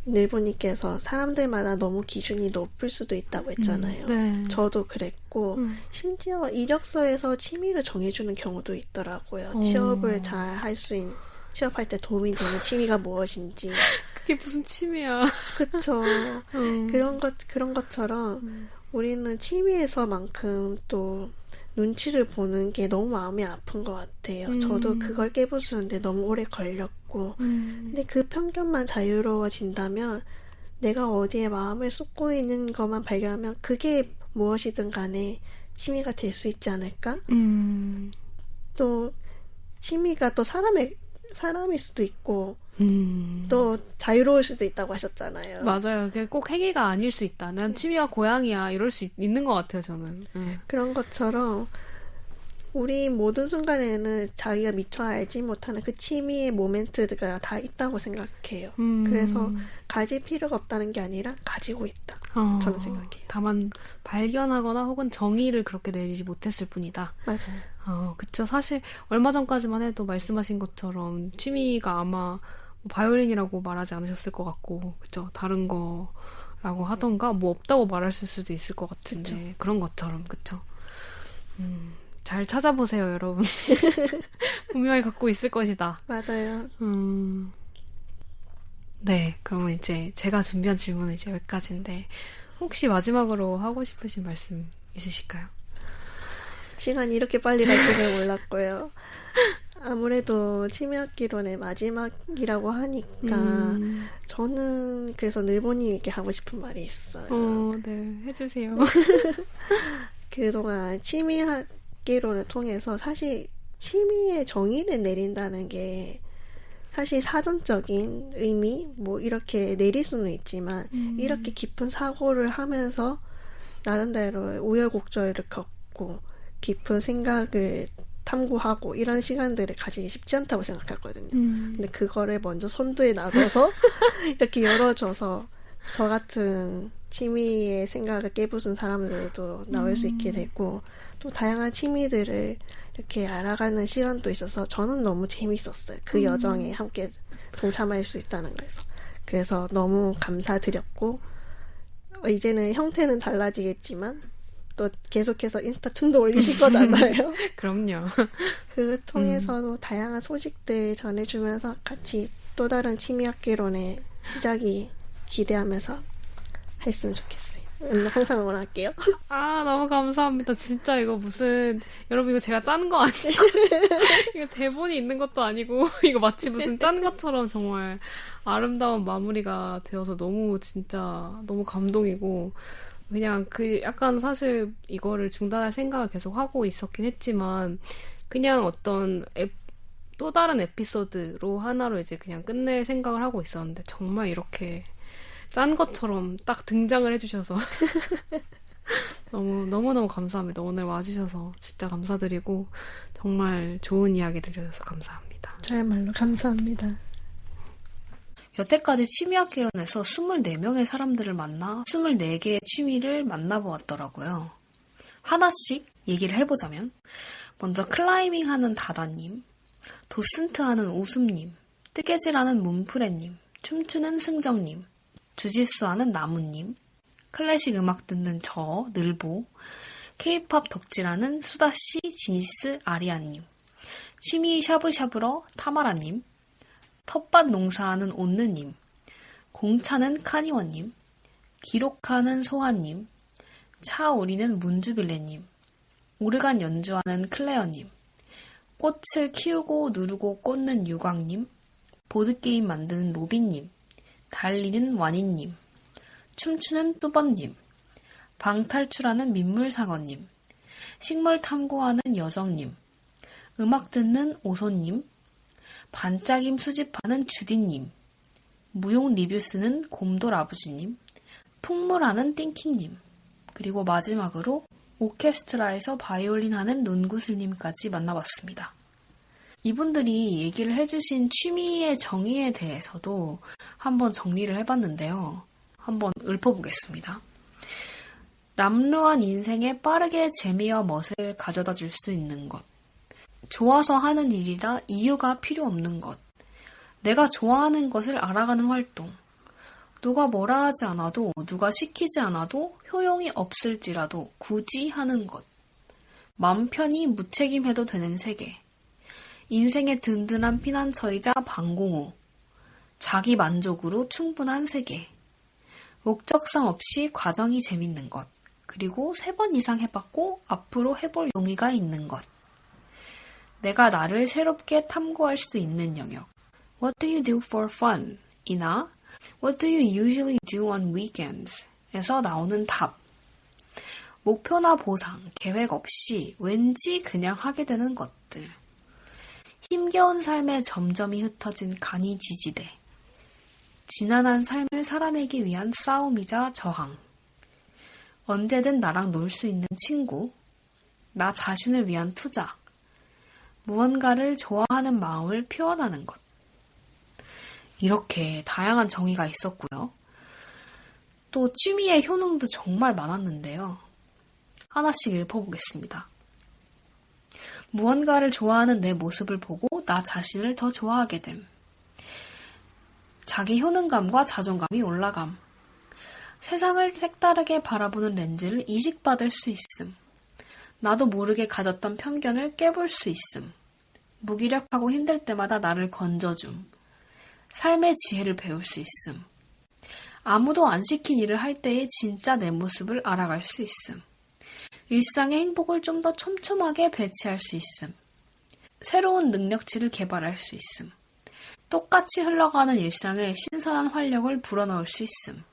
일본님께서 사람들마다 너무 기준이 높을 수도 있다고 했잖아요. 네. 저도 그랬고 심지어 이력서에서 취미를 정해주는 경우도 있더라고요. 취업을 잘 할 수 있는 취업할 때 도움이 되는 취미가 무엇인지. 그게 무슨 취미야. 그쵸. 그런 것처럼 우리는 취미에서만큼 또 눈치를 보는 게 너무 마음이 아픈 것 같아요. 저도 그걸 깨부수는데 너무 오래 걸렸고 근데 그 편견만 자유로워진다면 내가 어디에 마음을 쏟고 있는 것만 발견하면 그게 무엇이든 간에 취미가 될 수 있지 않을까? 또 취미가 또 사람일 수도 있고 또 자유로울 수도 있다고 하셨잖아요. 맞아요. 그게 꼭 행위가 아닐 수 있다. 난 취미가 고양이야. 이럴 수 있는 것 같아요, 저는. 그런 것처럼 우리 모든 순간에는 자기가 미처 알지 못하는 그 취미의 모멘트가 다 있다고 생각해요. 그래서 가질 필요가 없다는 게 아니라 가지고 있다. 저는 생각해요. 다만 발견하거나 혹은 정의를 그렇게 내리지 못했을 뿐이다. 맞아요. 그쵸. 사실 얼마 전까지만 해도 말씀하신 것처럼 취미가 아마 바이올린이라고 말하지 않으셨을 것 같고, 그쵸. 다른 거라고 하던가 뭐 없다고 말했을 수도 있을 것 같은데, 그쵸. 그런 것처럼, 그쵸. 잘 찾아보세요, 여러분. 분명히 갖고 있을 것이다. 맞아요. 네, 그러면 이제 제가 준비한 질문은 이제 여기까지인데, 혹시 마지막으로 하고 싶으신 말씀 있으실까요? 시간이 이렇게 빨리 갈 줄은 몰랐고요. 아무래도 취미학기론의 마지막이라고 하니까 저는 그래서 늘보님에게 하고 싶은 말이 있어요. 네, 해주세요. 그동안 취미학기론을 통해서 사실 취미의 정의를 내린다는 게 사실 사전적인 의미 뭐 이렇게 내릴 수는 있지만 이렇게 깊은 사고를 하면서 나름대로 우여곡절을 겪고 깊은 생각을 탐구하고 이런 시간들을 가지기 쉽지 않다고 생각하거든요. 근데 그거를 먼저 선두에 나서서 이렇게 열어줘서 저 같은 취미의 생각을 깨부순 사람들도 나올 수 있게 되고 또 다양한 취미들을 이렇게 알아가는 시간도 있어서 저는 너무 재밌었어요. 그 여정에 함께 동참할 수 있다는 거에서. 그래서 너무 감사드렸고 이제는 형태는 달라지겠지만 또 계속해서 인스타툰도 올리실 거잖아요. 그럼요. 그걸 통해서도 다양한 소식들 전해주면서 같이 또 다른 취미학기론의 시작이 기대하면서 했으면 좋겠어요. 항상 응원할게요. 너무 감사합니다. 진짜 이거 무슨, 여러분 이거 제가 짠 거 아니에요? 이거 대본이 있는 것도 아니고, 이거 마치 무슨 짠 것처럼 정말 아름다운 마무리가 되어서 너무 진짜 너무 감동이고, 그냥 약간 사실 이거를 중단할 생각을 계속 하고 있었긴 했지만, 그냥 어떤 또 다른 에피소드로 하나로 이제 그냥 끝낼 생각을 하고 있었는데, 정말 이렇게 짠 것처럼 딱 등장을 해주셔서 너무너무 감사합니다. 오늘 와주셔서 진짜 감사드리고 정말 좋은 이야기 들려줘서 감사합니다. 저야말로 감사합니다. 여태까지 취미학기론에서 24명의 사람들을 만나 24개의 취미를 만나보았더라고요. 하나씩 얘기를 해보자면 먼저 클라이밍 하는 다다님, 도슨트 하는 웃음님, 뜨개질하는 문프레님, 춤추는 승정님, 주짓수 하는 나무님, 클래식 음악 듣는 저, 늘보, 케이팝 덕질하는 수다씨, 지니스, 아리아님, 취미 샤브샤브러 타마라님, 텃밭 농사하는 온느님, 공차는 카니원님, 기록하는 소아님, 차 우리는 문주빌레님, 오르간 연주하는 클레어님, 꽃을 키우고 누르고 꽂는 유광님, 보드게임 만드는 로빈님, 달리는 와니님, 춤추는 뚜번님, 방탈출하는 민물상어님, 식물 탐구하는 여정님, 음악 듣는 오소님, 반짝임 수집하는 주디님, 무용 리뷰 쓰는 곰돌 아버지님, 풍물하는 띵킹님, 그리고 마지막으로 오케스트라에서 바이올린 하는 눈구슬님까지 만나봤습니다. 이분들이 얘기를 해주신 취미의 정의에 대해서도 한번 정리를 해봤는데요. 한번 읊어보겠습니다. 남루한 인생에 빠르게 재미와 멋을 가져다 줄 수 있는 것. 좋아서 하는 일이라 이유가 필요 없는 것. 내가 좋아하는 것을 알아가는 활동. 누가 뭐라 하지 않아도, 누가 시키지 않아도 효용이 없을지라도 굳이 하는 것. 맘 편히 무책임해도 되는 세계. 인생의 든든한 피난처이자 방공호. 자기 만족으로 충분한 세계. 목적성 없이 과정이 재밌는 것. 그리고 3번 이상 해봤고 앞으로 해볼 용의가 있는 것. 내가 나를 새롭게 탐구할 수 있는 영역. What do you do for fun? 이나 What do you usually do on weekends? 에서 나오는 답. 목표나 보상, 계획 없이 왠지 그냥 하게 되는 것들. 힘겨운 삶에 점점이 흩어진 간이 지지대. 지난한 삶을 살아내기 위한 싸움이자 저항. 언제든 나랑 놀 수 있는 친구. 나 자신을 위한 투자. 무언가를 좋아하는 마음을 표현하는 것. 이렇게 다양한 정의가 있었고요. 또 취미의 효능도 정말 많았는데요. 하나씩 읊어보겠습니다. 무언가를 좋아하는 내 모습을 보고 나 자신을 더 좋아하게 됨. 자기 효능감과 자존감이 올라감. 세상을 색다르게 바라보는 렌즈를 이식받을 수 있음. 나도 모르게 가졌던 편견을 깨볼 수 있음. 무기력하고 힘들 때마다 나를 건져줌. 삶의 지혜를 배울 수 있음. 아무도 안 시킨 일을 할 때의 진짜 내 모습을 알아갈 수 있음. 일상의 행복을 좀 더 촘촘하게 배치할 수 있음. 새로운 능력치를 개발할 수 있음. 똑같이 흘러가는 일상에 신선한 활력을 불어넣을 수 있음.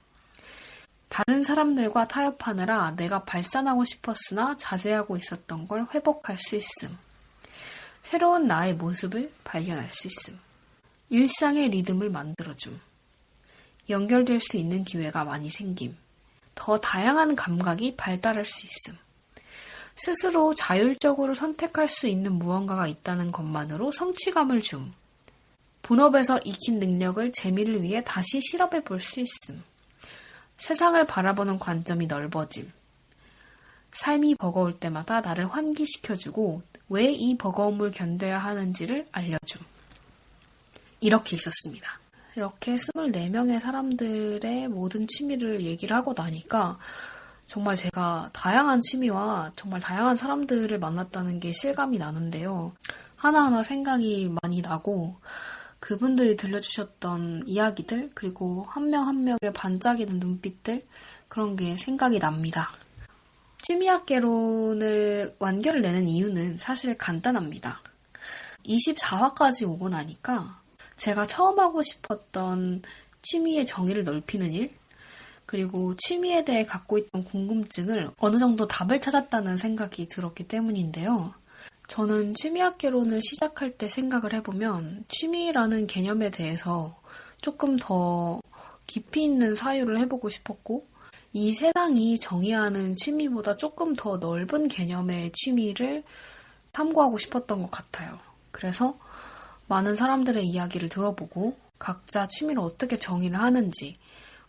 다른 사람들과 타협하느라 내가 발산하고 싶었으나 자제하고 있었던 걸 회복할 수 있음. 새로운 나의 모습을 발견할 수 있음. 일상의 리듬을 만들어줌. 연결될 수 있는 기회가 많이 생김. 더 다양한 감각이 발달할 수 있음. 스스로 자율적으로 선택할 수 있는 무언가가 있다는 것만으로 성취감을 줌. 본업에서 익힌 능력을 재미를 위해 다시 실험해 볼 수 있음. 세상을 바라보는 관점이 넓어짐. 삶이 버거울 때마다 나를 환기시켜주고 왜 이 버거움을 견뎌야 하는지를 알려줌. 이렇게 있었습니다. 이렇게 24명의 사람들의 모든 취미를 얘기를 하고 나니까 정말 제가 다양한 취미와 정말 다양한 사람들을 만났다는 게 실감이 나는데요. 하나하나 생각이 많이 나고 그분들이 들려주셨던 이야기들 그리고 한 명 한 명의 반짝이는 눈빛들 그런 게 생각이 납니다. 취미학개론을 완결을 내는 이유는 사실 간단합니다. 24화까지 오고 나니까 제가 처음 하고 싶었던 취미의 정의를 넓히는 일 그리고 취미에 대해 갖고 있던 궁금증을 어느 정도 답을 찾았다는 생각이 들었기 때문인데요. 저는 취미학개론을 시작할 때 생각을 해보면 취미라는 개념에 대해서 조금 더 깊이 있는 사유를 해보고 싶었고 이 세상이 정의하는 취미보다 조금 더 넓은 개념의 취미를 탐구하고 싶었던 것 같아요. 그래서 많은 사람들의 이야기를 들어보고 각자 취미를 어떻게 정의를 하는지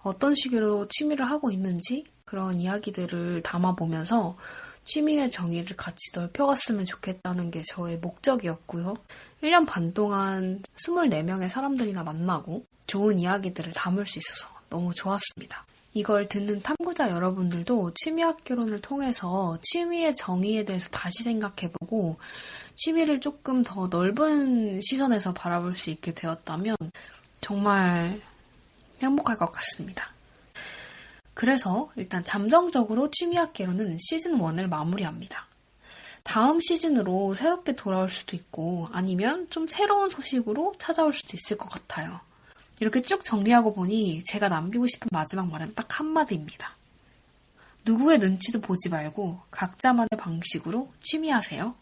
어떤 식으로 취미를 하고 있는지 그런 이야기들을 담아보면서 취미의 정의를 같이 넓혀갔으면 좋겠다는 게 저의 목적이었고요. 1년 반 동안 24명의 사람들이나 만나고 좋은 이야기들을 담을 수 있어서 너무 좋았습니다. 이걸 듣는 탐구자 여러분들도 취미학개론을 통해서 취미의 정의에 대해서 다시 생각해보고 취미를 조금 더 넓은 시선에서 바라볼 수 있게 되었다면 정말 행복할 것 같습니다. 그래서 일단 잠정적으로 취미학개론은 시즌 1을 마무리합니다. 다음 시즌으로 새롭게 돌아올 수도 있고 아니면 좀 새로운 소식으로 찾아올 수도 있을 것 같아요. 이렇게 쭉 정리하고 보니 제가 남기고 싶은 마지막 말은 딱 한마디입니다. 누구의 눈치도 보지 말고 각자만의 방식으로 취미하세요.